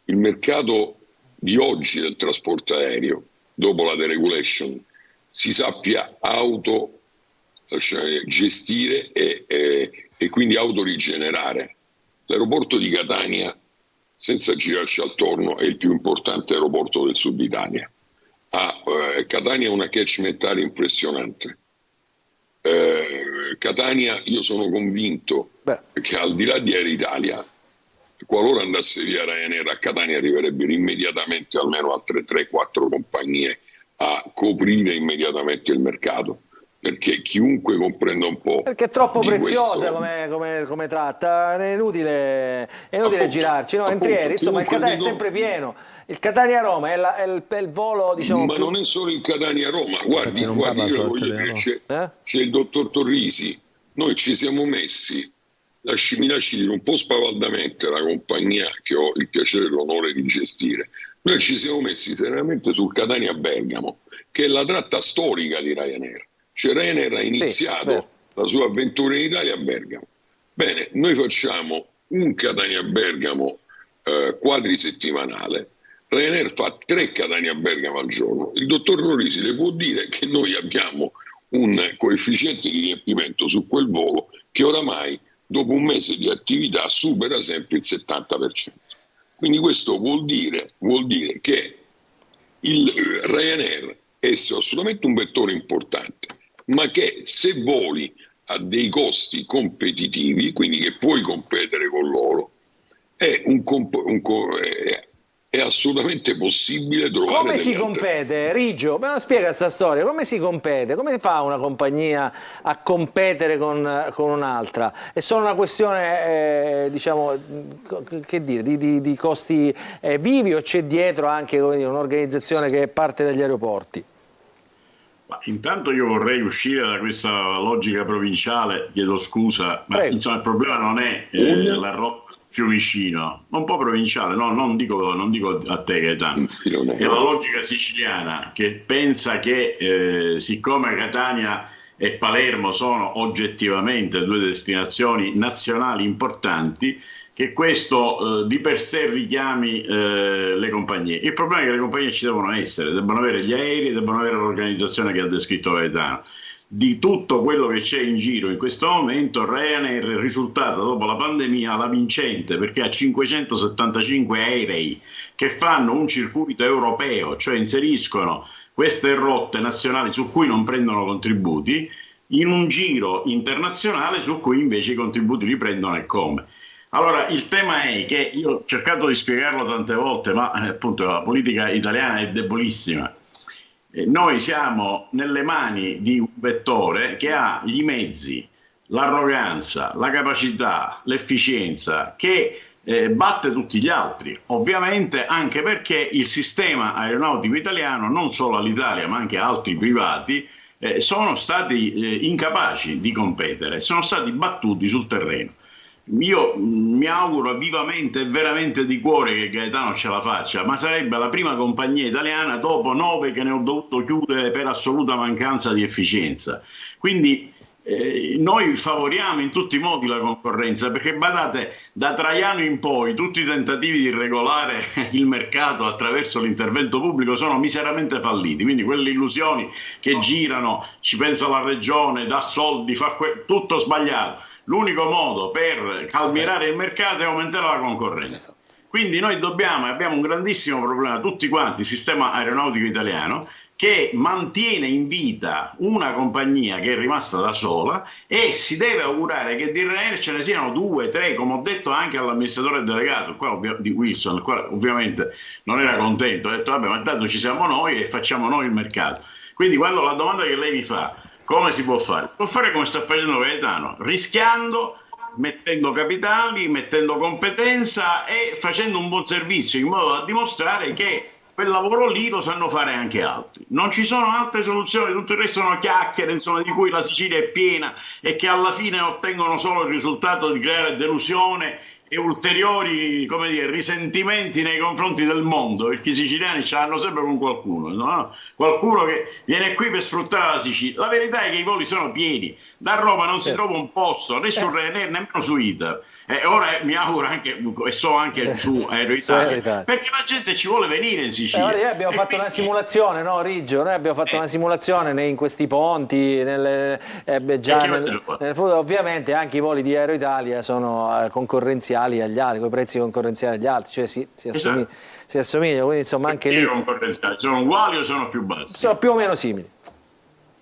il mercato di oggi del trasporto aereo, dopo la deregulation, si sappia gestire e quindi autorigenerare. L'aeroporto di Catania, senza girarci attorno, è il più importante aeroporto del sud Italia. Catania ha una catchment area impressionante. Catania, io sono convinto che al di là di Air Italia, qualora andasse via Ryanair, a Catania arriverebbero immediatamente almeno altre 3-4 compagnie a coprire immediatamente il mercato, perché chiunque comprenda un po', perché è troppo preziosa questo... come tratta, è inutile girarci, no? Entrieri, insomma il Catania è sempre pieno. Il Catania-Roma è il volo, diciamo, ma non è solo il Catania-Roma, guardi, io voglio dire, c'è il dottor Torrisi, noi ci siamo messi, mi lasci dire un po' spavaldamente, la compagnia che ho il piacere e l'onore di gestire, noi ci siamo messi seriamente sul Catania-Bergamo, che è la tratta storica di Ryanair. Cioè Ryanair ha iniziato la sua avventura in Italia a Bergamo. Bene, noi facciamo un Catania-Bergamo quadrisettimanale, Ryanair fa 3 Catania-Bergamo al giorno. Il dottor Torrisi le può dire che noi abbiamo un coefficiente di riempimento su quel volo che oramai dopo un mese di attività supera sempre il 70%. Quindi questo vuol dire che il Ryanair è assolutamente un vettore importante, ma che se voli a dei costi competitivi, quindi che puoi competere con loro, è assolutamente possibile trovare. Come si compete, Riggio? Me lo spiega questa storia? Come si compete? Come fa una compagnia a competere con un'altra? È solo una questione, diciamo, che dire, di costi vivi, o c'è dietro anche un'organizzazione che è parte degli aeroporti? Ma intanto io vorrei uscire da questa logica provinciale, chiedo scusa, ma insomma il problema non è la rotta Fiumicino, un po' provinciale, no, non dico a te Gaetano, è la logica siciliana che pensa che siccome Catania e Palermo sono oggettivamente 2 destinazioni nazionali importanti, che questo di per sé richiami le compagnie. Il problema è che le compagnie ci devono essere, debbono avere gli aerei, debbono avere l'organizzazione che ha descritto Gaetano. Di tutto quello che c'è in giro in questo momento, Ryanair è risultata dopo la pandemia la vincente, perché ha 575 aerei che fanno un circuito europeo, cioè inseriscono queste rotte nazionali su cui non prendono contributi in un giro internazionale su cui invece i contributi li prendono e come. Allora, il tema è che io ho cercato di spiegarlo tante volte, ma appunto la politica italiana è debolissima. Noi siamo nelle mani di un vettore che ha i mezzi, l'arroganza, la capacità, l'efficienza, che batte tutti gli altri. Ovviamente anche perché il sistema aeronautico italiano, non solo all'Italia ma anche altri privati, sono stati incapaci di competere, sono stati battuti sul terreno. Io mi auguro vivamente e veramente di cuore che Gaetano ce la faccia, ma sarebbe la prima compagnia italiana dopo 9 che ne ho dovuto chiudere per assoluta mancanza di efficienza. Quindi noi favoriamo in tutti i modi la concorrenza, perché badate, da Traiano in poi tutti i tentativi di regolare il mercato attraverso l'intervento pubblico sono miseramente falliti, quindi quelle illusioni che girano, ci pensa la regione, dà soldi, fa tutto sbagliato. L'unico modo per calmierare il mercato è aumentare la concorrenza. Quindi noi abbiamo un grandissimo problema, tutti quanti, il sistema aeronautico italiano, che mantiene in vita una compagnia che è rimasta da sola, e si deve augurare che di Ryanair ce ne siano 2, 3, come ho detto anche all'amministratore delegato di Wilson, il quale ovviamente non era contento, ha detto vabbè, ma tanto ci siamo noi e facciamo noi il mercato. Quindi quando la domanda che lei mi fa, come si può fare? Si può fare come sta facendo Gaetano, rischiando, mettendo capitali, mettendo competenza e facendo un buon servizio, in modo da dimostrare che quel lavoro lì lo sanno fare anche altri. Non ci sono altre soluzioni, tutto il resto sono chiacchiere, insomma, di cui la Sicilia è piena e che alla fine ottengono solo il risultato di creare delusione e ulteriori, come dire, risentimenti nei confronti del mondo, perché i siciliani ce l'hanno sempre con qualcuno, no? Qualcuno che viene qui per sfruttare la Sicilia. La verità è che i voli sono pieni, da Roma non si trova un posto, né su Ryanair nemmeno su ITA. E ora mi auguro anche, e so anche su Aereo Italia, perché la gente ci vuole venire in Sicilia. Noi abbiamo fatto una simulazione, no Riggio? Noi abbiamo fatto una simulazione in questi ponti, ovviamente anche i voli di Aereo Italia sono concorrenziali agli altri, con i prezzi concorrenziali agli altri, cioè si assomigliano, quindi insomma anche lì... Sono uguali o sono più bassi? Sono più o meno simili.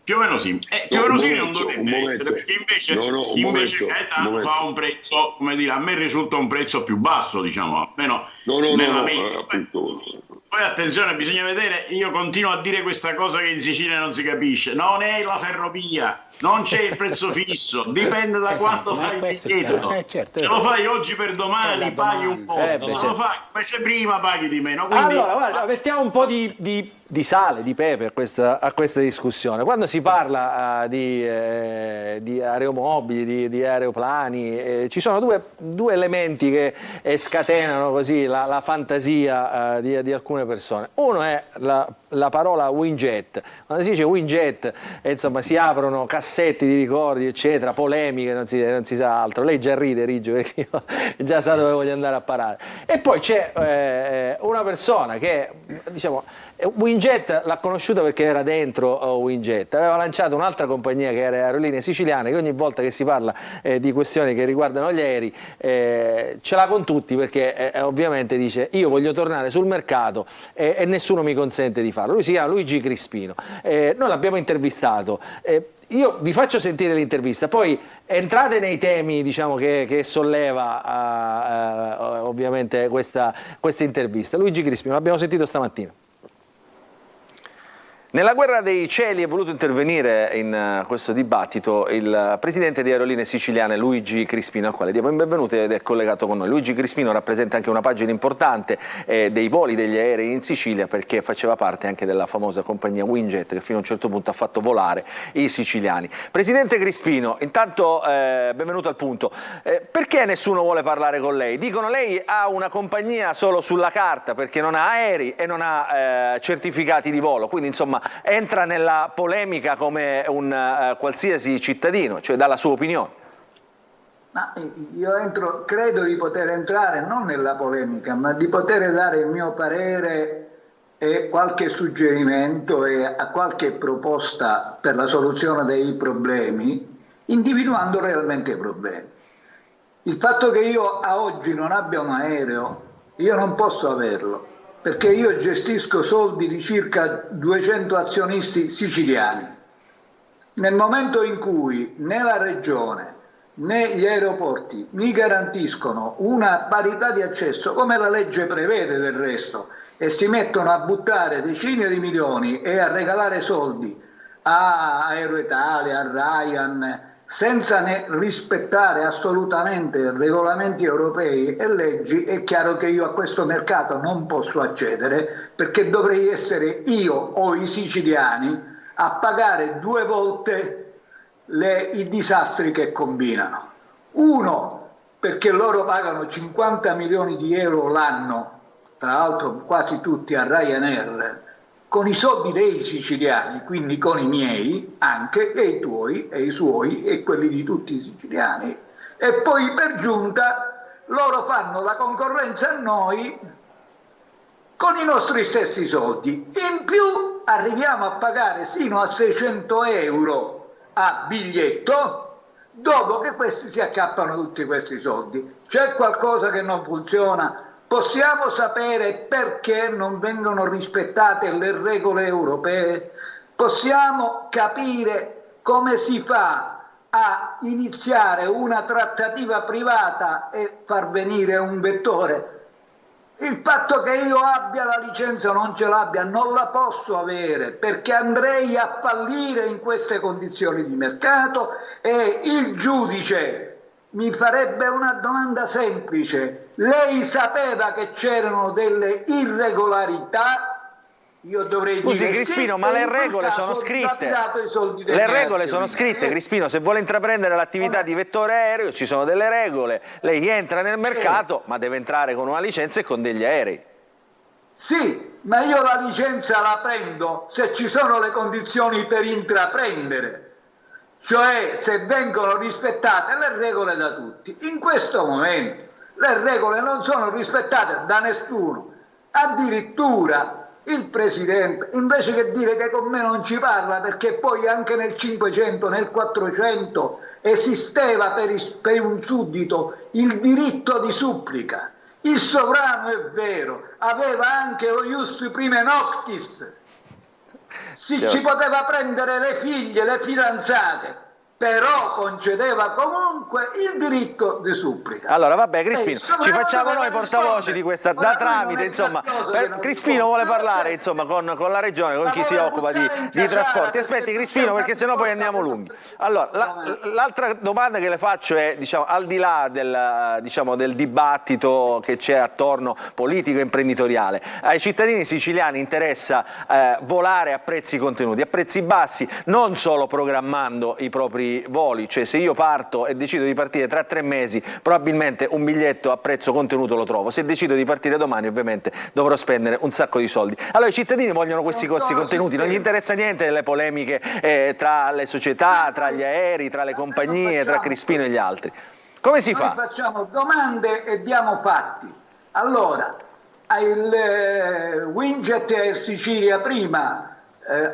Più o meno simili. Più o meno simili non dovrebbe essere, perché invece Gaetano fa un prezzo, come dire, a me risulta un prezzo più basso, diciamo, almeno nella media. Poi attenzione, bisogna vedere, io continuo a dire questa cosa che in Sicilia non si capisce, non è la ferrovia, non c'è il prezzo fisso, dipende da quanto fai il biglietto. Se lo fai oggi per domani paghi un po', se lo fai un mese prima paghi di meno. Quindi... Allora, guarda, mettiamo un po' di sale, di pepe a questa discussione. Quando si parla di aeromobili, di aeroplani, ci sono due elementi che scatenano così la fantasia di alcune persone. Uno è la parola Winjet. Quando si dice Winjet, insomma, si aprono cassetti di ricordi, eccetera, polemiche, non si sa altro. Lei già ride, Riggio, perché io già sa dove voglio andare a parare. E poi c'è una persona che, diciamo, Winjet l'ha conosciuta perché era dentro Winjet, aveva lanciato un'altra compagnia che era Aerolinee Siciliane, che ogni volta che si parla di questioni che riguardano gli aerei ce l'ha con tutti, perché ovviamente dice io voglio tornare sul mercato e nessuno mi consente di farlo. Lui si chiama Luigi Crispino, noi l'abbiamo intervistato. Io vi faccio sentire l'intervista, poi entrate nei temi, diciamo, che solleva ovviamente questa intervista. Luigi Crispino, l'abbiamo sentito stamattina. Nella guerra dei cieli è voluto intervenire in questo dibattito il presidente di Aerolinee Siciliane Luigi Crispino, al quale diamo il benvenuto ed è collegato con noi. Luigi Crispino rappresenta anche una pagina importante dei voli degli aerei in Sicilia, perché faceva parte anche della famosa compagnia Winjet che fino a un certo punto ha fatto volare i siciliani. Presidente Crispino, intanto benvenuto al punto. Perché nessuno vuole parlare con lei? Dicono lei ha una compagnia solo sulla carta perché non ha aerei e non ha certificati di volo, quindi insomma entra nella polemica come un qualsiasi cittadino, cioè dà la sua opinione. Ma io credo di poter entrare non nella polemica, ma di poter dare il mio parere e qualche suggerimento e a qualche proposta per la soluzione dei problemi, individuando realmente i problemi. Il fatto che io a oggi non abbia un aereo, io non posso averlo, perché io gestisco soldi di circa 200 azionisti siciliani. Nel momento in cui né la regione né gli aeroporti mi garantiscono una parità di accesso, come la legge prevede del resto, e si mettono a buttare decine di milioni e a regalare soldi a Aeroitalia, a Ryan, senza ne rispettare assolutamente regolamenti europei e leggi, è chiaro che io a questo mercato non posso accedere, perché dovrei essere io o i siciliani a pagare 2 volte i disastri che combinano. Uno, perché loro pagano 50 milioni di euro l'anno, tra l'altro quasi tutti a Ryanair, con i soldi dei siciliani, quindi con i miei anche, e i tuoi, e i suoi, e quelli di tutti i siciliani. E poi per giunta loro fanno la concorrenza a noi con i nostri stessi soldi. In più arriviamo a pagare sino a 600 euro a biglietto, dopo che questi si accappano tutti questi soldi. C'è qualcosa che non funziona? Possiamo sapere perché non vengono rispettate le regole europee? Possiamo capire come si fa a iniziare una trattativa privata e far venire un vettore? Il fatto che io abbia la licenza o non ce l'abbia non la posso avere, perché andrei a fallire in queste condizioni di mercato e il giudice mi farebbe una domanda semplice: lei sapeva che c'erano delle irregolarità? Io dovrei Scusi, dire Crispino, sì, ma le regole sono scritte. Le regole sono scritte, Crispino. Se vuole intraprendere l'attività di vettore aereo ci sono delle regole. Lei entra nel mercato, ma deve entrare con una licenza e con degli aerei. Sì, ma io la licenza la prendo se ci sono le condizioni per intraprendere. cioè se vengono rispettate le regole da tutti. In questo momento le regole non sono rispettate da nessuno, addirittura il Presidente, invece che dire che con me non ci parla, perché poi anche nel 500, nel 400 esisteva per un suddito il diritto di supplica. Il sovrano, è vero, aveva anche lo ius prime noctis, ci poteva prendere le figlie, le fidanzate, però concedeva comunque il diritto di supplica. Allora vabbè, Crispino, ci facciamo noi portavoce di questa, da tramite, insomma, Crispino vuole parlare, insomma, con la regione, con chi si occupa di trasporti. Aspetti Crispino, perché sennò poi andiamo lunghi. Allora, l'altra domanda che le faccio è, diciamo, al di là del dibattito che c'è attorno politico e imprenditoriale, ai cittadini siciliani interessa volare a prezzi contenuti, a prezzi bassi, non solo programmando i propri voli, cioè se io parto e decido di partire tra 3 mesi, probabilmente un biglietto a prezzo contenuto lo trovo. Se decido di partire domani, ovviamente dovrò spendere un sacco di soldi. Allora i cittadini vogliono questi costi contenuti, non gli interessa niente delle polemiche tra le società, tra gli aerei, tra le compagnie, tra Crispino e gli altri. Come si fa? Noi facciamo domande e diamo fatti. Allora, il Winjet Air Sicilia prima,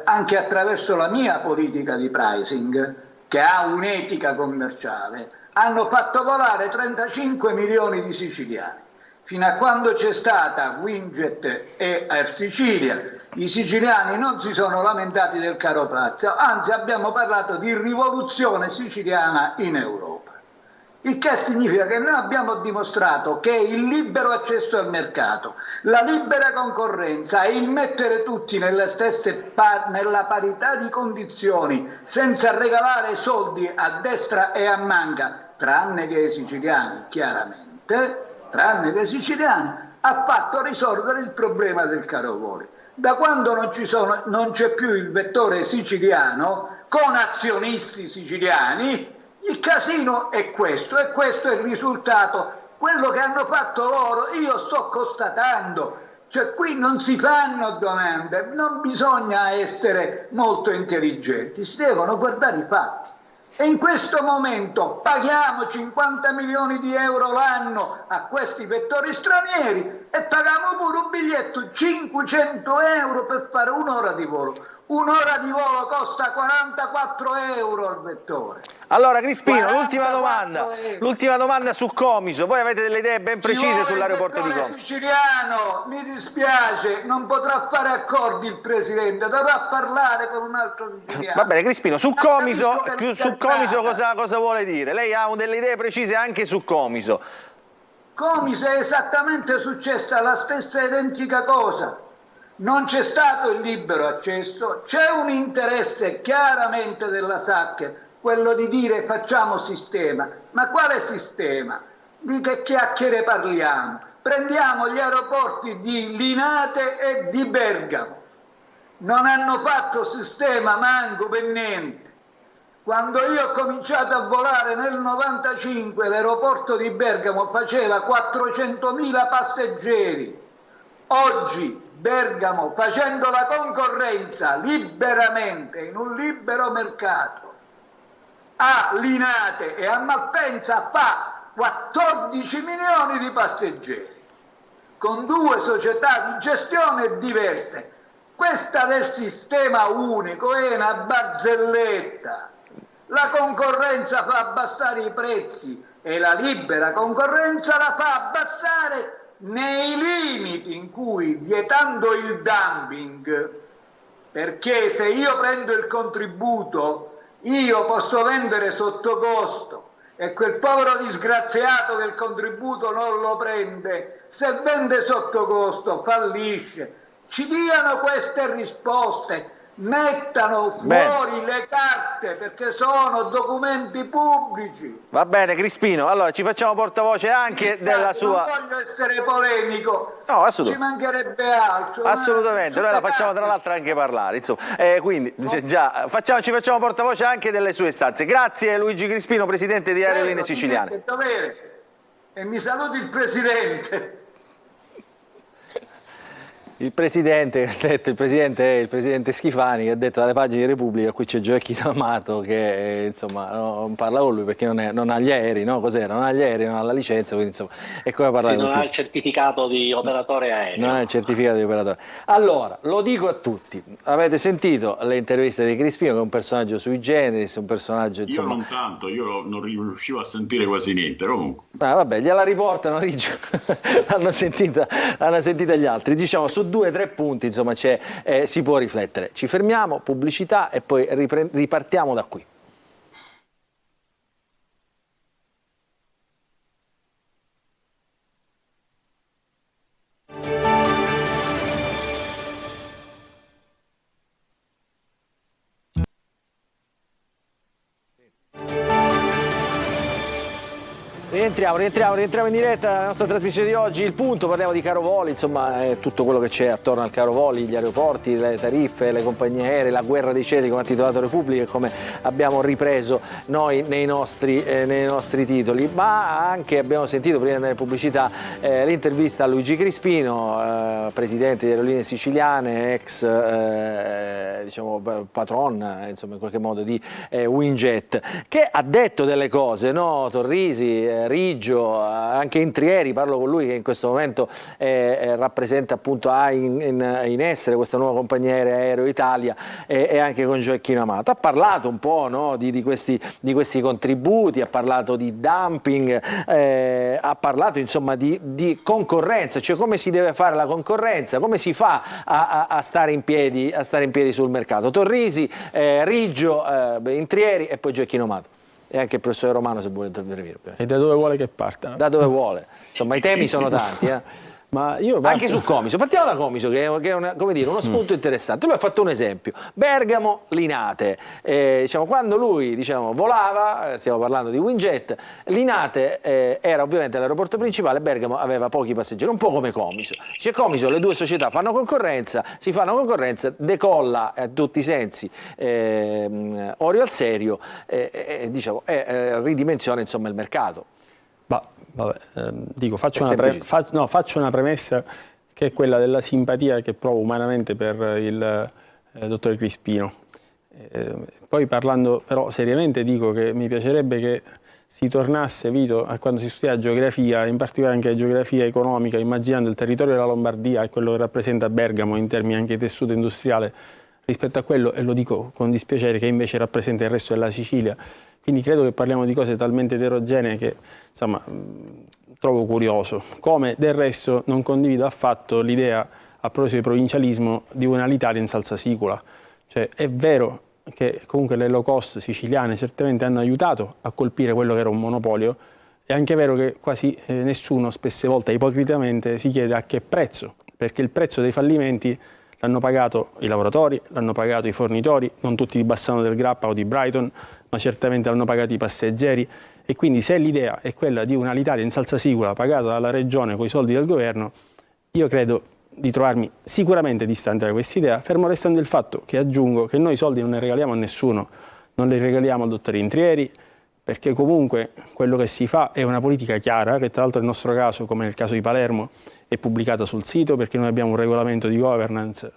anche attraverso la mia politica di pricing, che ha un'etica commerciale, hanno fatto volare 35 milioni di siciliani. Fino a quando c'è stata Winjet e Air Sicilia, i siciliani non si sono lamentati del caro prezzo, anzi abbiamo parlato di rivoluzione siciliana in Europa. Il che significa che noi abbiamo dimostrato che il libero accesso al mercato, la libera concorrenza e il mettere tutti nella parità di condizioni, senza regalare soldi a destra e a manca, tranne che ai siciliani, chiaramente, ha fatto risolvere il problema del caro voli. Da quando non c'è più il vettore siciliano, con azionisti siciliani, il casino è questo, e questo è il risultato. Quello che hanno fatto loro, io sto constatando, cioè qui non si fanno domande, non bisogna essere molto intelligenti, si devono guardare i fatti. E in questo momento paghiamo 50 milioni di euro l'anno a questi vettori stranieri e paghiamo pure un biglietto 500 euro per fare un'ora di volo. Un'ora di volo costa 44 euro al vettore. Allora Crispino, l'ultima domanda su Comiso. Voi avete delle idee ben precise sull'aeroporto di Comiso? Siciliano, mi dispiace, non potrà fare accordi il Presidente, dovrà parlare con un altro siciliano. Va bene Crispino, su Comiso cosa vuole dire? Lei ha delle idee precise anche su Comiso. Comiso è esattamente successa la stessa identica cosa. Non c'è stato il libero accesso, c'è un interesse chiaramente della SAC, quello di dire facciamo sistema. Ma quale sistema? Di che chiacchiere parliamo? Prendiamo gli aeroporti di Linate e di Bergamo. Non hanno fatto sistema manco per niente. Quando io ho cominciato a volare nel 95, l'aeroporto di Bergamo faceva 400.000 passeggeri. Oggi Bergamo, facendo la concorrenza liberamente in un libero mercato a Linate e a Malpensa, fa 14 milioni di passeggeri con 2 società di gestione diverse. Questa del sistema unico è una barzelletta. La concorrenza fa abbassare i prezzi e la libera concorrenza la fa abbassare nei limiti in cui, vietando il dumping, perché se io prendo il contributo io posso vendere sotto costo e quel povero disgraziato che il contributo non lo prende, se vende sotto costo fallisce. Ci diano queste risposte, mettano fuori le carte, perché sono documenti pubblici. Va bene Crispino, allora ci facciamo portavoce anche della sua... Non voglio essere polemico, no, assolutamente. Ci mancherebbe altro. Assolutamente, noi la facciamo tra l'altro anche parlare, insomma. Quindi già, ci facciamo portavoce anche delle sue istanze. Grazie Luigi Crispino, Presidente di Aerolinee Siciliane. E mi saluti il Presidente. Il presidente è il presidente Schifani, che ha detto dalle pagine di Repubblica, qui c'è Gioacchino Amato che insomma non parla con lui perché non ha gli aerei, no? Cos'era? Non ha gli aerei, non ha la licenza, quindi insomma è come parlare non con ha il certificato di operatore aereo. Non ha il certificato di operatore. Allora, lo dico a tutti, avete sentito le interviste di Crispino, che è un personaggio sui generis, un personaggio insomma... Io non tanto, io non riuscivo a sentire quasi niente, comunque. Vabbè, gliela riportano, l'hanno sentita gli altri. Diciamo, su 2 o 3 punti insomma si può riflettere. Ci fermiamo, pubblicità e poi ripartiamo da qui. Rientriamo in diretta alla nostra trasmissione di oggi. Il punto, parliamo di caro voli, insomma tutto quello che c'è attorno al caro voli, gli aeroporti, le tariffe, le compagnie aeree, la guerra dei cieli, come ha titolato Repubblica e come abbiamo ripreso noi nei nostri titoli. Ma anche abbiamo sentito prima delle pubblicità l'intervista a Luigi Crispino, presidente di Aerolinee Siciliane, ex patron insomma in qualche modo di Winjet, che ha detto delle cose, no? Torrisi, Riggio, anche Intrieri, parlo con lui che in questo momento rappresenta appunto in essere questa nuova compagnia aerea Aero Italia, e anche con Gioacchino Amato. Ha parlato un po', no, di questi contributi, ha parlato di dumping, ha parlato insomma di concorrenza, cioè come si deve fare la concorrenza, come si fa a stare in piedi sul mercato. Torrisi, Riggio, Intrieri e poi Gioacchino Amato. E anche il professore Romano se vuole intervenire. E da dove vuole che parta? Da dove vuole. Insomma, i temi sono tanti. Ma io anche su Comiso. Partiamo da Comiso, che è uno spunto interessante. Lui ha fatto un esempio. Bergamo, Linate. Quando lui volava, stiamo parlando di Winjet, Linate era ovviamente l'aeroporto principale, Bergamo aveva pochi passeggeri, un po' come Comiso. Comiso, le due società fanno concorrenza, decolla a tutti i sensi Orio al serio, ridimensiona insomma il mercato. Faccio una premessa che è quella della simpatia che provo umanamente per il dottore Crispino. Poi parlando però seriamente dico che mi piacerebbe che si tornasse, Vito, a quando si studia geografia, in particolare anche geografia economica, immaginando il territorio della Lombardia e quello che rappresenta Bergamo in termini anche di tessuto industriale rispetto a quello, e lo dico con dispiacere, che invece rappresenta il resto della Sicilia. Quindi credo che parliamo di cose talmente eterogenee che insomma trovo curioso. Come del resto non condivido affatto l'idea, a proposito di provincialismo, di un'Alitalia in salsa sicula. Cioè è vero che comunque le low cost siciliane certamente hanno aiutato a colpire quello che era un monopolio, è anche vero che quasi nessuno, spesse volte ipocritamente, si chiede a che prezzo, perché il prezzo dei fallimenti l'hanno pagato i lavoratori, l'hanno pagato i fornitori, non tutti di Bassano del Grappa o di Brighton, ma certamente l'hanno pagato i passeggeri. E quindi se l'idea è quella di un'Alitalia in salsa sicula pagata dalla regione con i soldi del governo, io credo di trovarmi sicuramente distante da questa idea, fermo restando il fatto che aggiungo che noi i soldi non ne regaliamo a nessuno, non li regaliamo al dottore Intrieri, perché comunque quello che si fa è una politica chiara, che tra l'altro nel nostro caso, come nel caso di Palermo, è pubblicata sul sito, perché noi abbiamo un regolamento di governance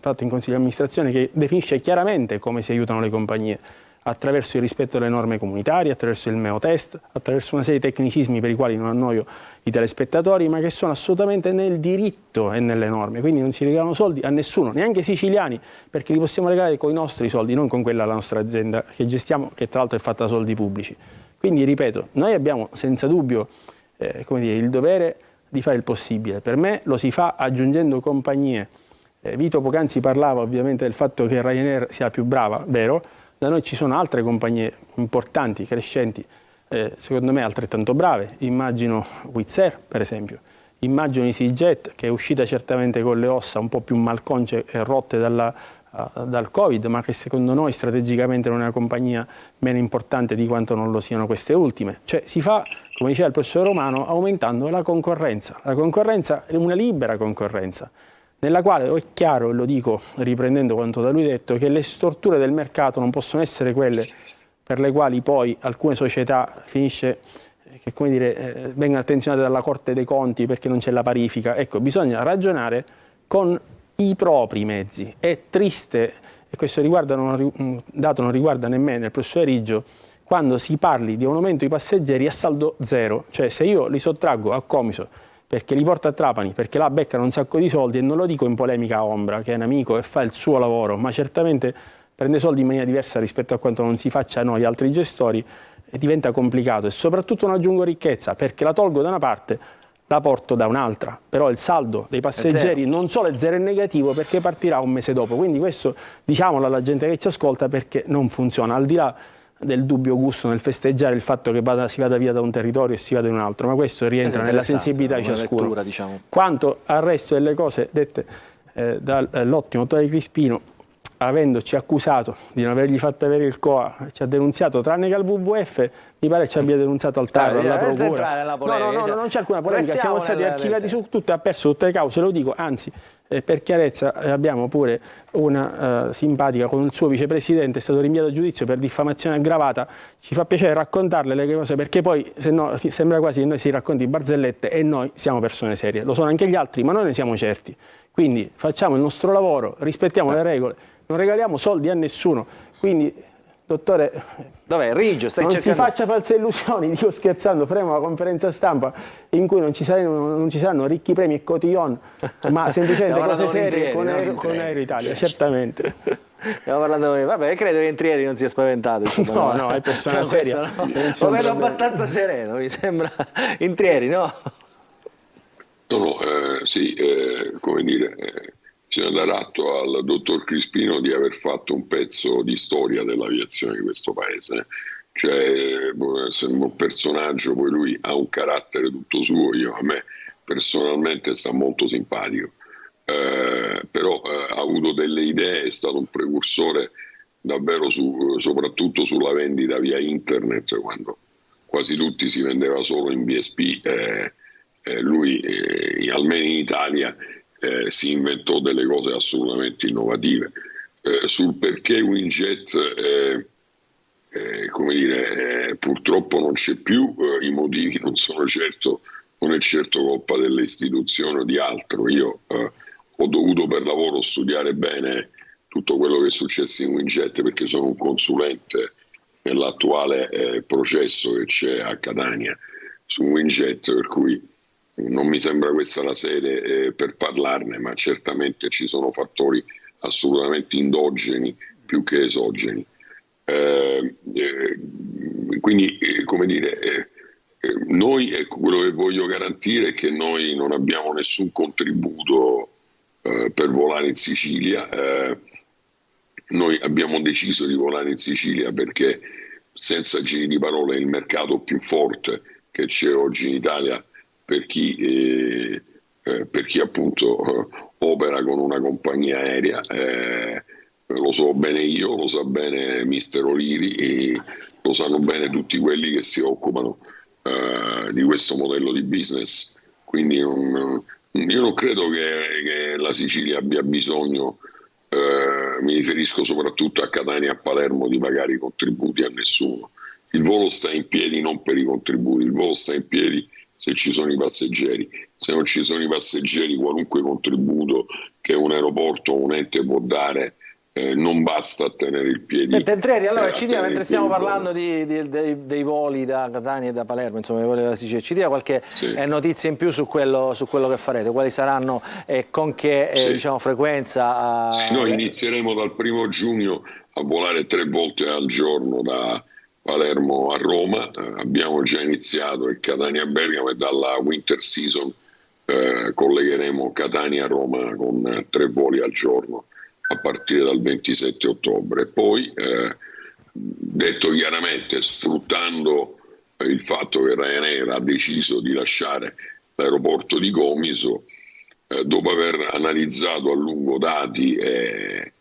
fatto in consiglio di amministrazione che definisce chiaramente come si aiutano le compagnie, attraverso il rispetto delle norme comunitarie, attraverso il MEO test, attraverso una serie di tecnicismi per i quali non annoio i telespettatori, ma che sono assolutamente nel diritto e nelle norme. Quindi non si regalano soldi a nessuno, neanche ai siciliani, perché li possiamo regalare con i nostri soldi, non con quella della nostra azienda che gestiamo, che tra l'altro è fatta da soldi pubblici. Quindi ripeto, noi abbiamo senza dubbio il dovere di fare il possibile. Per me lo si fa aggiungendo compagnie. Vito poc'anzi parlava ovviamente del fatto che Ryanair sia più brava, vero? Da noi ci sono altre compagnie importanti, crescenti, secondo me altrettanto brave. Immagino Wizz Air, per esempio. Immagino EasyJet, che è uscita certamente con le ossa un po' più malconce e rotte dal Covid, ma che secondo noi strategicamente non è una compagnia meno importante di quanto non lo siano queste ultime. Cioè si fa, come diceva il professor Romano, aumentando la concorrenza. La concorrenza è una libera concorrenza, nella quale è chiaro, e lo dico riprendendo quanto da lui detto, che le storture del mercato non possono essere quelle per le quali poi alcune società finisce che vengono attenzionate dalla Corte dei Conti perché non c'è la parifica. Ecco, bisogna ragionare con i propri mezzi. È triste, e questo un dato non riguarda nemmeno il professor Riggio, quando si parli di un aumento di passeggeri a saldo zero, cioè se io li sottraggo a Comiso perché li porto a Trapani, perché là beccano un sacco di soldi, e non lo dico in polemica a Ombra, che è un amico e fa il suo lavoro, ma certamente prende soldi in maniera diversa rispetto a quanto non si faccia a noi altri gestori, e diventa complicato. E soprattutto non aggiungo ricchezza, perché la tolgo da una parte, la porto da un'altra, però il saldo dei passeggeri non solo è zero, è negativo, perché partirà un mese dopo. Quindi questo diciamolo alla gente che ci ascolta, perché non funziona, al di là del dubbio gusto nel festeggiare il fatto che si vada via da un territorio e si vada in un altro, ma questo rientra nella sensibilità di ciascuno. Lettura, diciamo. Quanto al resto delle cose dette dall'ottimo dottore Crispino, avendoci accusato di non avergli fatto avere il COA, ci ha denunziato, tranne che al WWF, mi pare ci abbia denunziato al TAR, alla procura. No, non c'è alcuna polemica, siamo stati archiviati su tutto e ha perso tutte le cause, lo dico, anzi, per chiarezza abbiamo pure una simpatica con il suo vicepresidente, è stato rinviato a giudizio per diffamazione aggravata. Ci fa piacere raccontarle le cose, perché poi se no sembra quasi che noi si racconti barzellette, e noi siamo persone serie, lo sono anche gli altri, ma noi ne siamo certi. Quindi facciamo il nostro lavoro, rispettiamo le regole, non regaliamo soldi a nessuno. Quindi, dottore, dov'è Riggio? Non si faccia false illusioni, dico scherzando, faremo una conferenza stampa in cui non ci saranno ricchi premi e cotillon, ma semplicemente cose serie con Air Italia, certamente. Stiamo parlando, vabbè, credo che Intrieri non sia spaventato. Insomma, no, è persona seria. Lo vedo abbastanza sereno, mi sembra. Intrieri, no? Sì, come dire, bisogna dare atto al dottor Crispino di aver fatto un pezzo di storia dell'aviazione di questo paese. Cioè, sembra un personaggio, poi lui ha un carattere tutto suo, a me personalmente sta molto simpatico, però ha avuto delle idee, è stato un precursore davvero soprattutto sulla vendita via internet, quando quasi tutti si vendeva solo in BSP. Lui, almeno in Italia, si inventò delle cose assolutamente innovative. Sul perché Winjet come dire, purtroppo non c'è più, i motivi non è certo colpa delle istituzioni o di altro. Io ho dovuto per lavoro studiare bene tutto quello che è successo in Winjet, perché sono un consulente nell'attuale processo che c'è a Catania su Winjet, per cui non mi sembra questa la sede per parlarne, ma certamente ci sono fattori assolutamente endogeni più che esogeni. Quindi, come dire, noi, quello che voglio garantire è che noi non abbiamo nessun contributo per volare in Sicilia. Noi abbiamo deciso di volare in Sicilia perché, senza giri di parole, è il mercato più forte che c'è oggi in Italia per chi appunto opera con una compagnia aerea. Lo so bene io, lo sa bene mister O'Leary, e lo sanno bene tutti quelli che si occupano di questo modello di business. Quindi io non credo che la Sicilia abbia bisogno, mi riferisco soprattutto a Catania e a Palermo, di pagare i contributi a nessuno. Il volo sta in piedi non per i contributi, il volo sta in piedi se ci sono i passeggeri. Se non ci sono i passeggeri, qualunque contributo che un aeroporto o un ente può dare non basta a tenere il piede. Senta, Intrieri, allora ci dia, mentre stiamo parlando dei voli da Catania e da Palermo, insomma, i voli della Sicilia, ci dia qualche notizia in più su quello che farete, quali saranno e con che diciamo, frequenza? Noi inizieremo dal 1° giugno a volare 3 volte al giorno da Palermo a Roma. Abbiamo già iniziato il Catania-Bergamo, e dalla winter season collegheremo Catania a Roma con 3 voli al giorno a partire dal 27 ottobre. Poi, detto chiaramente, sfruttando il fatto che Ryanair ha deciso di lasciare l'aeroporto di Comiso, dopo aver analizzato a lungo dati e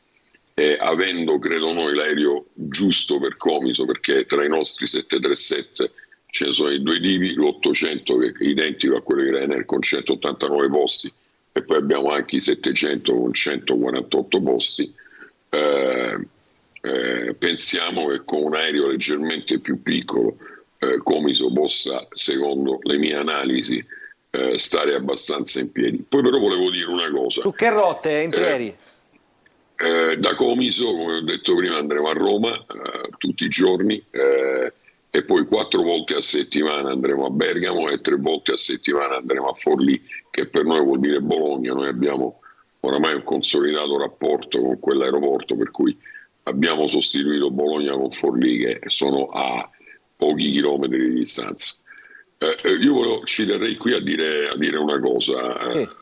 avendo, credo noi, l'aereo giusto per Comiso, perché tra i nostri 737 ce ne sono i 2 tipi, l'800 che è identico a quello di Ryanair con 189 posti, e poi abbiamo anche i 700 con 148 posti. Pensiamo che con un aereo leggermente più piccolo Comiso possa, secondo le mie analisi, stare abbastanza in piedi. Poi però volevo dire una cosa. Su che rotte, Intrieri? Da Comiso, come ho detto prima, andremo a Roma tutti i giorni, e poi 4 volte a settimana andremo a Bergamo e 3 volte a settimana andremo a Forlì, che per noi vuol dire Bologna. Noi abbiamo oramai un consolidato rapporto con quell'aeroporto, per cui abbiamo sostituito Bologna con Forlì, che sono a pochi chilometri di distanza. Io ci terrei qui a dire una cosa,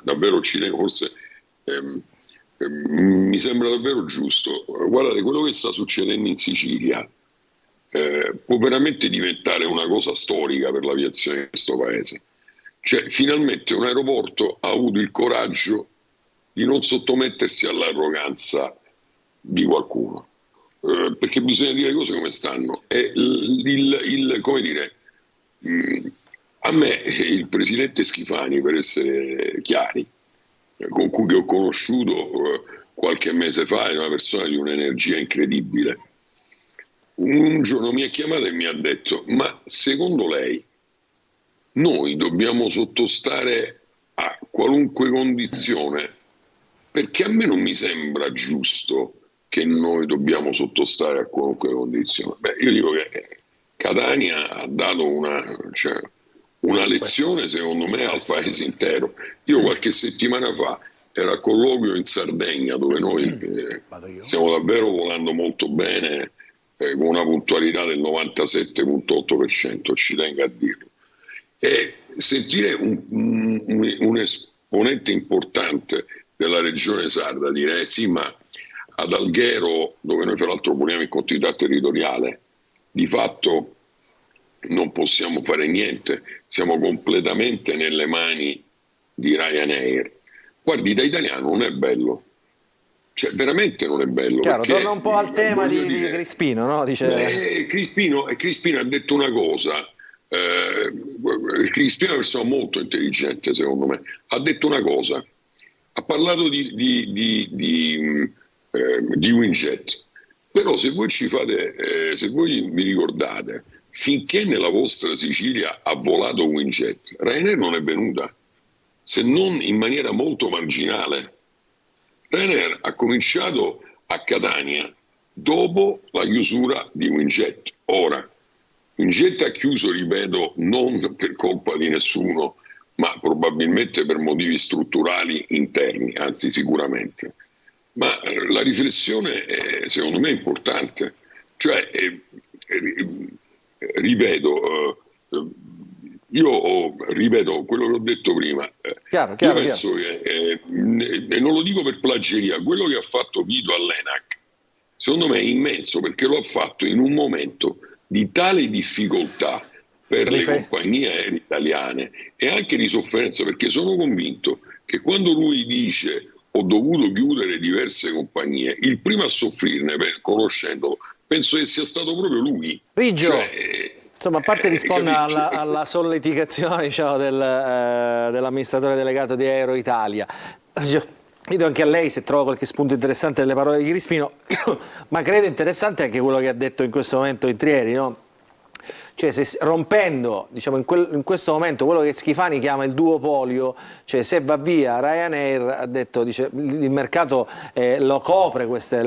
davvero ci tengo, forse mi sembra davvero giusto. Guardate, quello che sta succedendo in Sicilia può veramente diventare una cosa storica per l'aviazione di questo paese. Cioè, finalmente un aeroporto ha avuto il coraggio di non sottomettersi all'arroganza di qualcuno, perché bisogna dire le cose come stanno. E come dire, a me il presidente Schifani, per essere chiari, con cui ho conosciuto qualche mese fa, è una persona di un'energia incredibile. Un giorno mi ha chiamato e mi ha detto: ma secondo lei noi dobbiamo sottostare a qualunque condizione? Perché a me non mi sembra giusto che noi dobbiamo sottostare a qualunque condizione. Io dico che Catania ha dato una lezione, secondo me, al paese intero. Io qualche settimana fa ero a colloquio in Sardegna, dove noi stiamo davvero volando molto bene, con una puntualità del 97,8%, ci tengo a dirlo. E sentire un esponente importante della regione sarda dire sì, ma ad Alghero, dove noi fra l'altro poniamo in continuità territoriale, di fatto non possiamo fare niente, siamo completamente nelle mani di Ryanair. Guardi, da italiano non è bello, cioè veramente non è bello. Chiaro, torna un po' al tema di Crispino, no? Dice... Crispino ha detto una cosa, Crispino è una persona molto intelligente, secondo me, ha detto una cosa, ha parlato di Winjet, però se voi se voi vi ricordate, finché nella vostra Sicilia ha volato Winjet, Ryanair non è venuta, se non in maniera molto marginale. Ryanair ha cominciato a Catania dopo la chiusura di Winjet. Ora, Winjet ha chiuso, ripeto, non per colpa di nessuno, ma probabilmente per motivi strutturali interni, anzi sicuramente. Ma la riflessione secondo me è importante. Cioè, ripeto, io ripeto quello che ho detto prima. Io penso che, e non lo dico per plagieria, quello che ha fatto Vito all'ENAC, secondo me è immenso, perché lo ha fatto in un momento di tale difficoltà per le compagnie aeree italiane e anche di sofferenza, perché sono convinto che quando lui dice ho dovuto chiudere diverse compagnie, il primo a soffrirne, conoscendolo, penso che sia stato proprio lui. Riggio, insomma, a parte risponde alla solleticazione, diciamo, dell'amministratore delegato di Aero Italia. Chiedo anche a lei se trova qualche spunto interessante nelle parole di Crispino, ma credo interessante anche quello che ha detto in questo momento Intrieri, no? Cioè, rompendo, diciamo, in questo momento quello che Schifani chiama il duopolio, cioè se va via Ryanair, ha detto, dice, il mercato le copre queste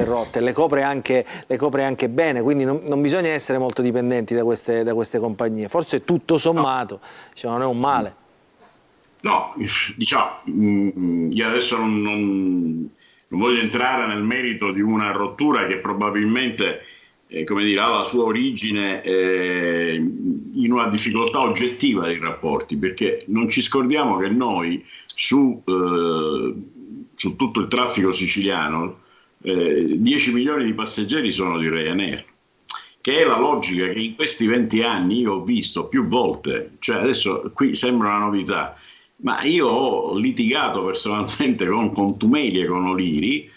rotte, le copre anche bene, quindi non bisogna essere molto dipendenti da queste compagnie. Forse tutto sommato, diciamo, non è un male. No, diciamo, io adesso non voglio entrare nel merito di una rottura che probabilmente come dire, ha la sua origine in una difficoltà oggettiva dei rapporti, perché non ci scordiamo che noi su tutto il traffico siciliano 10 milioni di passeggeri sono di Ryanair, che è la logica che in questi 20 anni io ho visto più volte. Cioè, adesso qui sembra una novità, ma io ho litigato personalmente con Contumeli e con Oliri,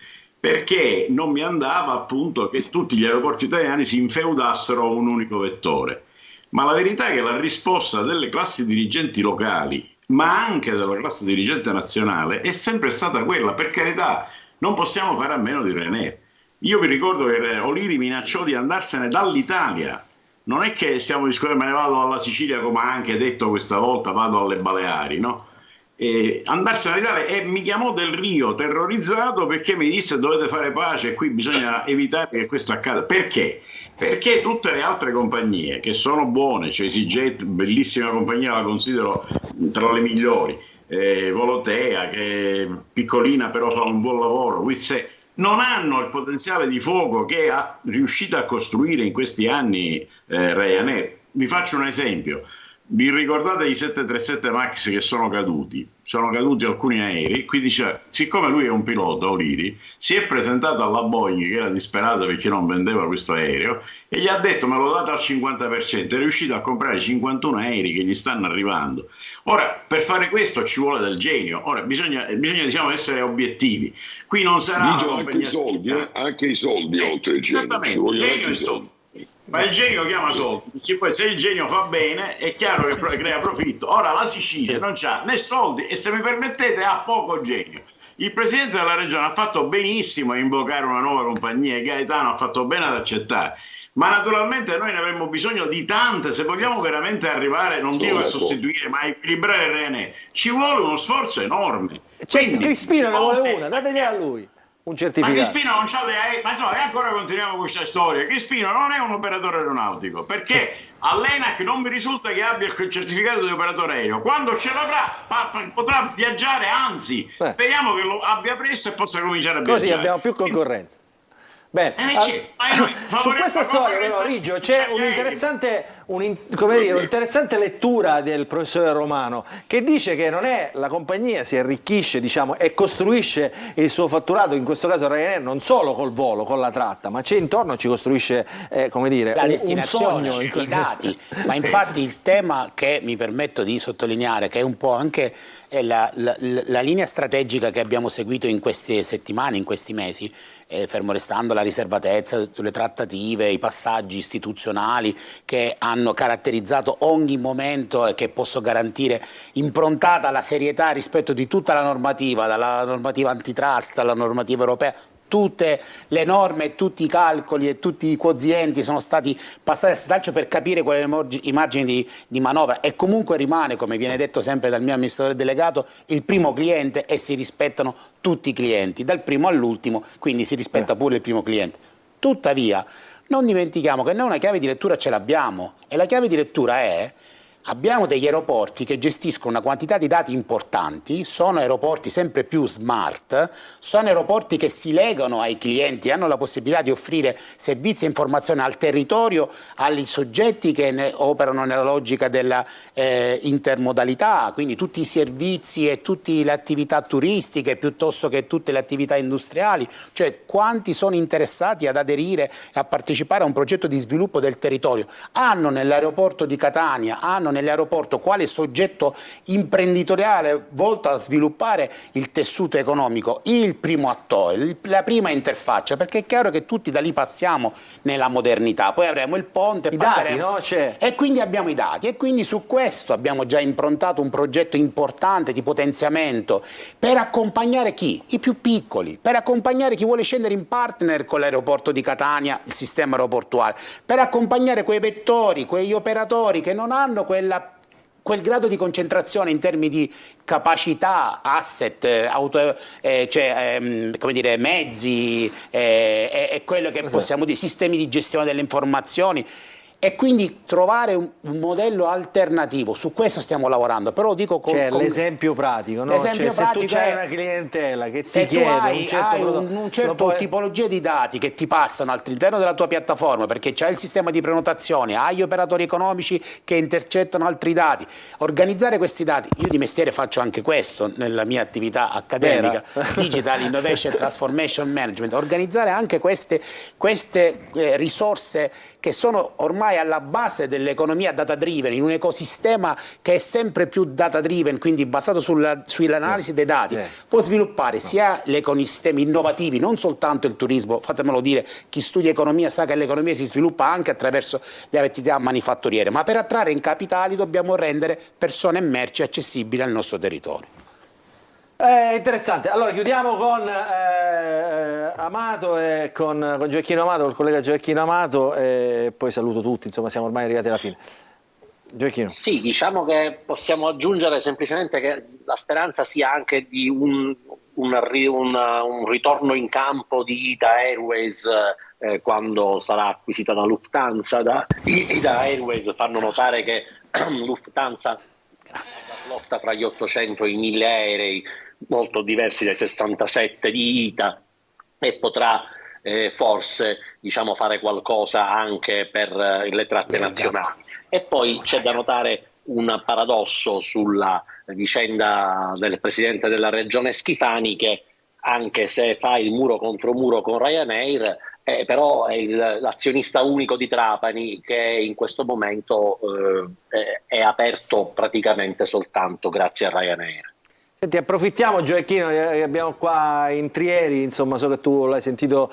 perché non mi andava appunto che tutti gli aeroporti italiani si infeudassero a un unico vettore. Ma la verità è che la risposta delle classi dirigenti locali, ma anche della classe dirigente nazionale, è sempre stata quella: per carità, non possiamo fare a meno di Ryanair. Io vi ricordo che Oliri minacciò di andarsene dall'Italia non è che stiamo discutendo, me ne vado alla Sicilia come ha anche detto questa volta, vado alle Baleari, no? Andarsene all'Italia, e mi chiamò Del Rio terrorizzato perché mi disse dovete fare pace e qui bisogna evitare che questo accada. Perché? Perché tutte le altre compagnie che sono buone, cioè EasyJet, bellissima compagnia, la considero tra le migliori, Volotea, che è piccolina però fa un buon lavoro, Wizz Air, non hanno il potenziale di fuoco che ha riuscito a costruire in questi anni Ryanair. Vi faccio un esempio. Vi ricordate i 737 MAX che sono caduti? Sono caduti alcuni aerei, quindi siccome lui è un pilota, O'Leary, si è presentato alla Boeing, che era disperata perché non vendeva questo aereo, e gli ha detto me lo date al 50%, è riuscito a comprare 51 aerei che gli stanno arrivando. Ora, per fare questo ci vuole del genio, ora bisogna diciamo, essere obiettivi. Qui non sarà anche i soldi, oltre il genio. Esattamente, il genio e soldi. Ma il genio chiama soldi, poi se il genio fa bene è chiaro che crea profitto. Ora la Sicilia non c'ha né soldi e, se mi permettete, ha poco genio. Il presidente della regione ha fatto benissimo a invocare una nuova compagnia, e Gaetano ha fatto bene ad accettare, ma naturalmente noi ne avremmo bisogno di tante se vogliamo veramente arrivare, non dico a sostituire, ma a equilibrare Ryanair. Ci vuole uno sforzo enorme. Crispino ne vuole una, dategli a lui un certificato. Ma Crispino non c'ha le aerei, ma insomma, e ancora continuiamo con questa storia. Crispino non è un operatore aeronautico, perché all'ENAC non mi risulta che abbia il certificato di operatore aereo. Quando ce l'avrà potrà viaggiare, anzi speriamo che lo abbia presto e possa cominciare a viaggiare. Così abbiamo più concorrenza. Bene, su questa storia però, Riggio, c'è un'interessante lettura del professore Romano, che dice che non è la compagnia si arricchisce, diciamo, e costruisce il suo fatturato, in questo caso Ryanair, non solo col volo, con la tratta, ma c'è intorno, ci costruisce come dire, la destinazione, un sogno, i dati. Ma infatti il tema che mi permetto di sottolineare, che è un po' anche la linea strategica che abbiamo seguito in queste settimane, in questi mesi, fermo restando la riservatezza, le trattative, i passaggi istituzionali che hanno caratterizzato ogni momento e che posso garantire improntata alla serietà rispetto di tutta la normativa, dalla normativa antitrust alla normativa europea. Tutte le norme, tutti i calcoli e tutti i quozienti sono stati passati a stralcio per capire quali sono i margini di manovra, e comunque rimane, come viene detto sempre dal mio amministratore delegato, il primo cliente, e si rispettano tutti i clienti, dal primo all'ultimo, quindi si rispetta pure il primo cliente. Tuttavia non dimentichiamo che noi una chiave di lettura ce l'abbiamo, e la chiave di lettura è: abbiamo degli aeroporti che gestiscono una quantità di dati importanti, sono aeroporti sempre più smart, sono aeroporti che si legano ai clienti, hanno la possibilità di offrire servizi e informazioni al territorio, ai soggetti che operano nella logica della intermodalità, quindi tutti i servizi e tutte le attività turistiche piuttosto che tutte le attività industriali, cioè quanti sono interessati ad aderire e a partecipare a un progetto di sviluppo del territorio. Hanno nell'aeroporto di Catania, hanno nell'aeroporto quale soggetto imprenditoriale volto a sviluppare il tessuto economico, il primo attore, la prima interfaccia, perché è chiaro che tutti da lì passiamo nella modernità, poi avremo il ponte, passeremo, e quindi abbiamo i dati, e quindi su questo abbiamo già improntato un progetto importante di potenziamento per accompagnare chi? I più piccoli, per accompagnare chi vuole scendere in partner con l'aeroporto di Catania, il sistema aeroportuale, per accompagnare quei vettori, quegli operatori che non hanno quel grado di concentrazione in termini di capacità, asset, come dire, mezzi, e quello che possiamo dire, sistemi di gestione delle informazioni. E quindi trovare un modello alternativo, su questo stiamo lavorando, però lo dico con l'esempio pratico, no? L'esempio pratico, se tu hai una clientela che ti chiede un certo, un certo tipologia di dati che ti passano all'interno della tua piattaforma, perché c'è il sistema di prenotazione, hai gli operatori economici che intercettano altri dati, organizzare questi dati. Io di mestiere faccio anche questo nella mia attività accademica, Digital Innovation and Transformation Management, organizzare anche queste risorse che sono ormai alla base dell'economia data driven, in un ecosistema che è sempre più data driven, quindi basato sull'analisi dei dati. Può sviluppare sia gli ecosistemi innovativi, non soltanto il turismo, fatemelo dire, chi studia economia sa che l'economia si sviluppa anche attraverso le attività manifatturiere, ma per attrarre in capitali dobbiamo rendere persone e merci accessibili al nostro territorio. Interessante. Allora chiudiamo con Amato e con Gioacchino Amato, il collega Gioacchino Amato, e poi saluto tutti, insomma siamo ormai arrivati alla fine. Gioacchino. Sì, diciamo che possiamo aggiungere semplicemente che la speranza sia anche di un ritorno in campo di Ita Airways quando sarà acquisita da Lufthansa. Ita Airways fanno notare che Lufthansa la lotta fra gli 800 e i 1000 aerei molto diversi dai 67 di Ita, e potrà forse fare qualcosa anche per le tratte nazionali. E poi c'è da notare un paradosso sulla vicenda del presidente della regione Schifani, che anche se fa il muro contro muro con Ryanair, però è l'azionista unico di Trapani, che in questo momento è aperto praticamente soltanto grazie a Ryanair. Senti, approfittiamo, Gioacchino, che abbiamo qua in Trieri, insomma so che tu l'hai sentito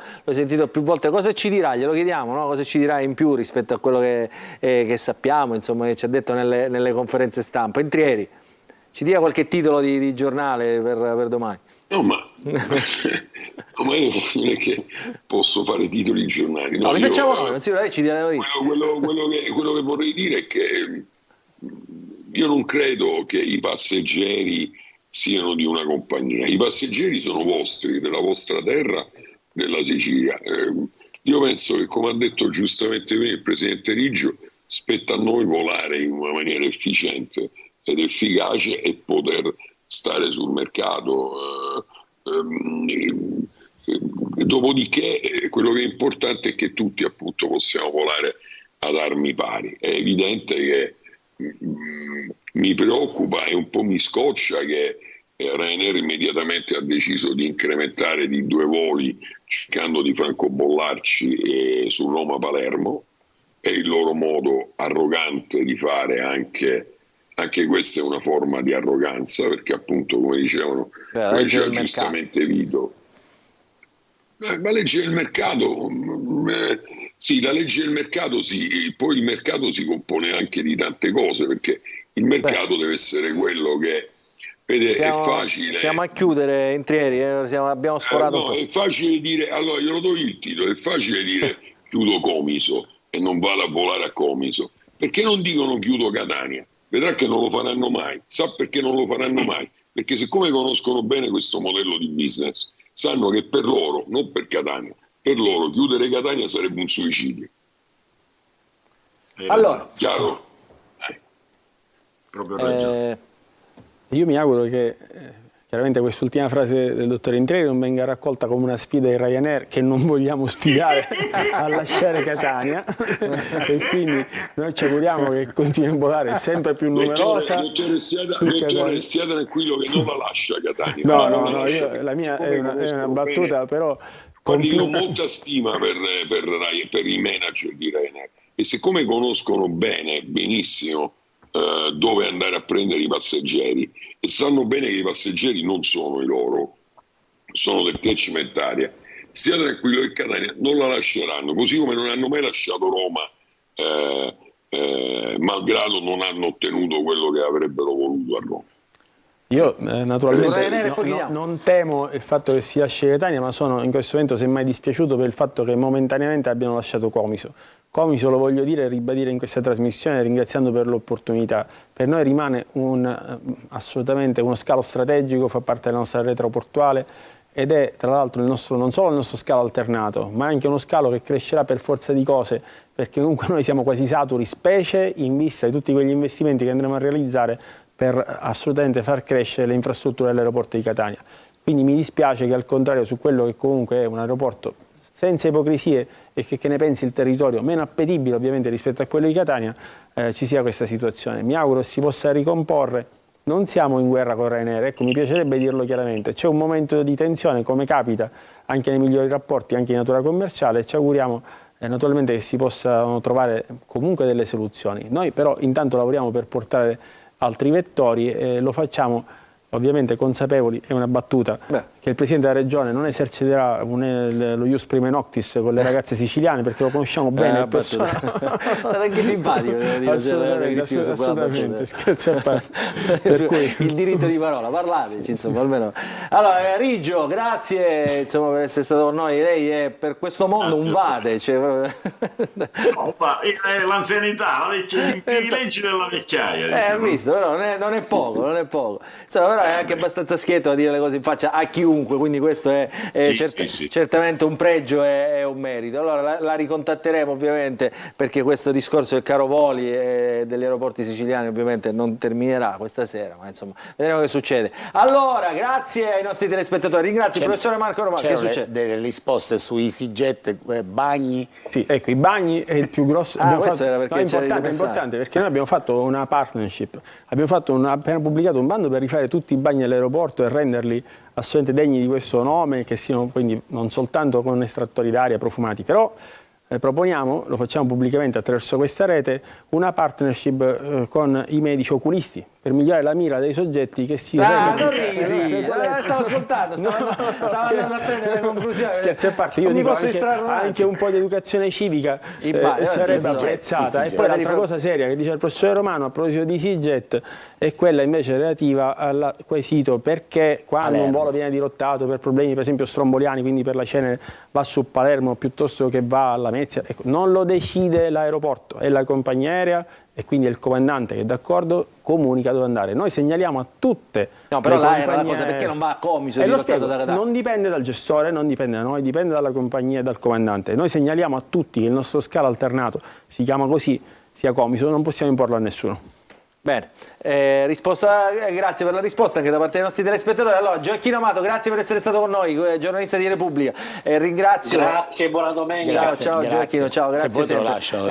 più volte, cosa ci dirà? Glielo chiediamo, no? Cosa ci dirà in più rispetto a quello che sappiamo, insomma, che ci ha detto nelle conferenze stampa. In Trieri, ci dia qualche titolo di giornale per domani. No, ma io non è che posso fare titoli di giornali. No, li facciamo noi, non si lei ci dia le notizie. Quello che vorrei dire è che io non credo che i passeggeri siano di una compagnia. I passeggeri sono vostri, della vostra terra, della Sicilia. Io penso che, come ha detto giustamente il Presidente Riggio, spetta a noi volare in una maniera efficiente ed efficace e poter stare sul mercato. Dopodiché quello che è importante è che tutti appunto possiamo volare ad armi pari. È evidente che mi preoccupa e un po' mi scoccia che Ryanair immediatamente ha deciso di incrementare di 2 voli cercando di francobollarci su Roma-Palermo. È il loro modo arrogante di fare, anche questa è una forma di arroganza, perché appunto, come dicevano, come diceva giustamente Vito, la legge del mercato, sì, la legge del mercato sì, poi il mercato si compone anche di tante cose, perché il mercato deve essere quello che, vede, è facile. Siamo a chiudere in Trieri, abbiamo sforato un po'. È facile dire, allora glielo do il titolo, è facile dire chiudo Comiso e non vado a volare a Comiso, perché non dicono chiudo Catania? Vedrà che non lo faranno mai. Sa perché non lo faranno mai? Perché siccome conoscono bene questo modello di business, sanno che per loro, non per Catania, per loro chiudere Catania sarebbe un suicidio. Allora, chiaro? Proprio io mi auguro che chiaramente quest'ultima frase del dottor Intrieri non venga raccolta come una sfida di Ryanair, che non vogliamo sfidare a lasciare Catania, e quindi noi ci auguriamo che continui a volare sempre più numerosa. Dottore, sia tranquillo che non la lascia Catania. No, la mia è una battuta, bene, però io ho molta stima per i manager di Ryanair, e siccome conoscono benissimo dove andare a prendere i passeggeri e sanno bene che i passeggeri non sono i loro, sono del catchment area, stia tranquillo che Catania non la lasceranno, così come non hanno mai lasciato Roma, malgrado non hanno ottenuto quello che avrebbero voluto a Roma. Io naturalmente non temo il fatto che si lasci Catania, ma sono in questo momento semmai dispiaciuto per il fatto che momentaneamente abbiano lasciato Comiso. Comiso, lo voglio dire e ribadire in questa trasmissione, ringraziando per l'opportunità. Per noi rimane assolutamente uno scalo strategico, fa parte della nostra rete aeroportuale ed è tra l'altro non solo il nostro scalo alternato, ma anche uno scalo che crescerà per forza di cose, perché comunque noi siamo quasi saturi, specie in vista di tutti quegli investimenti che andremo a realizzare per assolutamente far crescere le infrastrutture dell'aeroporto di Catania. Quindi mi dispiace che, al contrario, su quello che comunque è un aeroporto senza ipocrisie e che ne pensi il territorio, meno appetibile ovviamente rispetto a quello di Catania, ci sia questa situazione. Mi auguro si possa ricomporre. Non siamo in guerra con Ryanair, ecco, mi piacerebbe dirlo chiaramente. C'è un momento di tensione, come capita anche nei migliori rapporti, anche in natura commerciale, e ci auguriamo naturalmente che si possano trovare comunque delle soluzioni. Noi però intanto lavoriamo per portare altri vettori e lo facciamo ovviamente consapevoli, è una battuta, che il Presidente della Regione non eserciterà lo ius prima noctis con le ragazze siciliane, perché lo conosciamo bene. È anche simpatico, devo dire. Assolutamente, scherzi a parte. Per cui... Il diritto di parola, parlateci, insomma, almeno. Allora, Riggio, grazie, insomma, per essere stato con noi. Lei è per questo mondo un vade. Cioè... No, l'anzianità, i privilegi della vecchiaia. Diciamo. Visto, però non è poco, non è poco. Insomma, però è anche abbastanza schietto a dire le cose in faccia a chiunque, quindi questo è certamente un pregio e un merito. Allora la ricontatteremo ovviamente, perché questo discorso del caro voli e degli aeroporti siciliani ovviamente non terminerà questa sera, ma insomma vedremo che succede. Allora, grazie ai nostri telespettatori, ringrazio il professore Marco Romano. Che succede? Delle risposte su EasyJet, bagni. Sì, ecco, i bagni è il più grosso. Questo era perché è importante, perché noi abbiamo fatto una partnership, abbiamo appena pubblicato un bando per rifare tutti i bagni all'aeroporto e renderli assolutamente degni di questo nome, che siano quindi non soltanto con estrattori d'aria profumati, però proponiamo, lo facciamo pubblicamente attraverso questa rete, una partnership con i medici oculisti per migliorare la mira dei soggetti che si stavo ascoltando, stavo andando a prendere le conclusioni. Scherzi a parte, io dico anche un po' di educazione civica sarebbe apprezzata. E poi l'altra cosa seria che dice il professore Romano a proposito di EasyJet è quella invece relativa al quesito perché quando un volo viene dirottato per problemi per esempio stromboliani, quindi per la Cenere, va su Palermo piuttosto che va alla Lamezia, ecco, non lo decide l'aeroporto, è la compagnia aerea e quindi è il comandante che è d'accordo, comunica dove andare. Noi segnaliamo a tutte no, però le là compagnie... era la cosa, perché non va a Comiso? Non dipende dal gestore, non dipende da noi, dipende dalla compagnia e dal comandante. Noi segnaliamo a tutti che il nostro scalo alternato si chiama così, sia Comiso, non possiamo imporlo a nessuno. Bene, grazie per la risposta anche da parte dei nostri telespettatori. Allora, Gioacchino Amato, grazie per essere stato con noi, giornalista di Repubblica. Ringrazio. Grazie, buona domenica. Ciao Gioacchino, ciao, grazie. Se vuoi te lo lascio.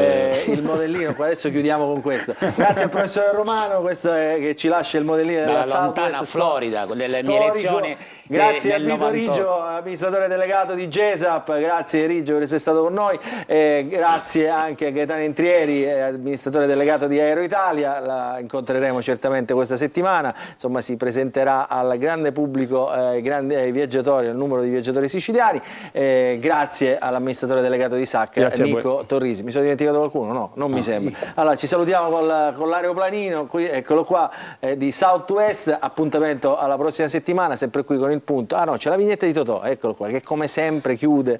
Il modellino, adesso chiudiamo con questo. Grazie al professore Romano, questo che ci lascia il modellino della lontana Florida, con le mie lezioni. Grazie a Vito Riggio, amministratore delegato di GESAP, grazie Riggio per essere stato con noi. Grazie anche a Gaetano Entrieri, amministratore delegato di Aero Italia. La incontreremo certamente questa settimana, insomma si presenterà al grande pubblico, ai viaggiatori, al numero di viaggiatori siciliani. Grazie all'amministratore delegato di SAC, Nico Torrisi. Mi sono dimenticato qualcuno? No, non mi sembra. Allora ci salutiamo con l'aeroplanino, qui, eccolo qua, di Southwest. Appuntamento alla prossima settimana, sempre qui con il punto. Ah no, c'è la vignetta di Totò, eccolo qua, che come sempre chiude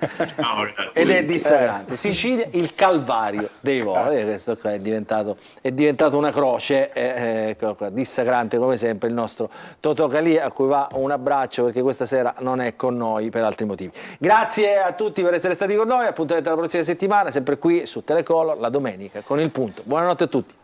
ed è dissacrante. Sicilia, il calvario dei voli. Questo qua è diventato una croce. Eccolo qua, dissacrante come sempre il nostro Totò Calì, a cui va un abbraccio perché questa sera non è con noi per altri motivi. Grazie a tutti per essere stati con noi, appuntamento alla prossima settimana, sempre qui su Telecolor, la domenica con il punto. Buonanotte a tutti.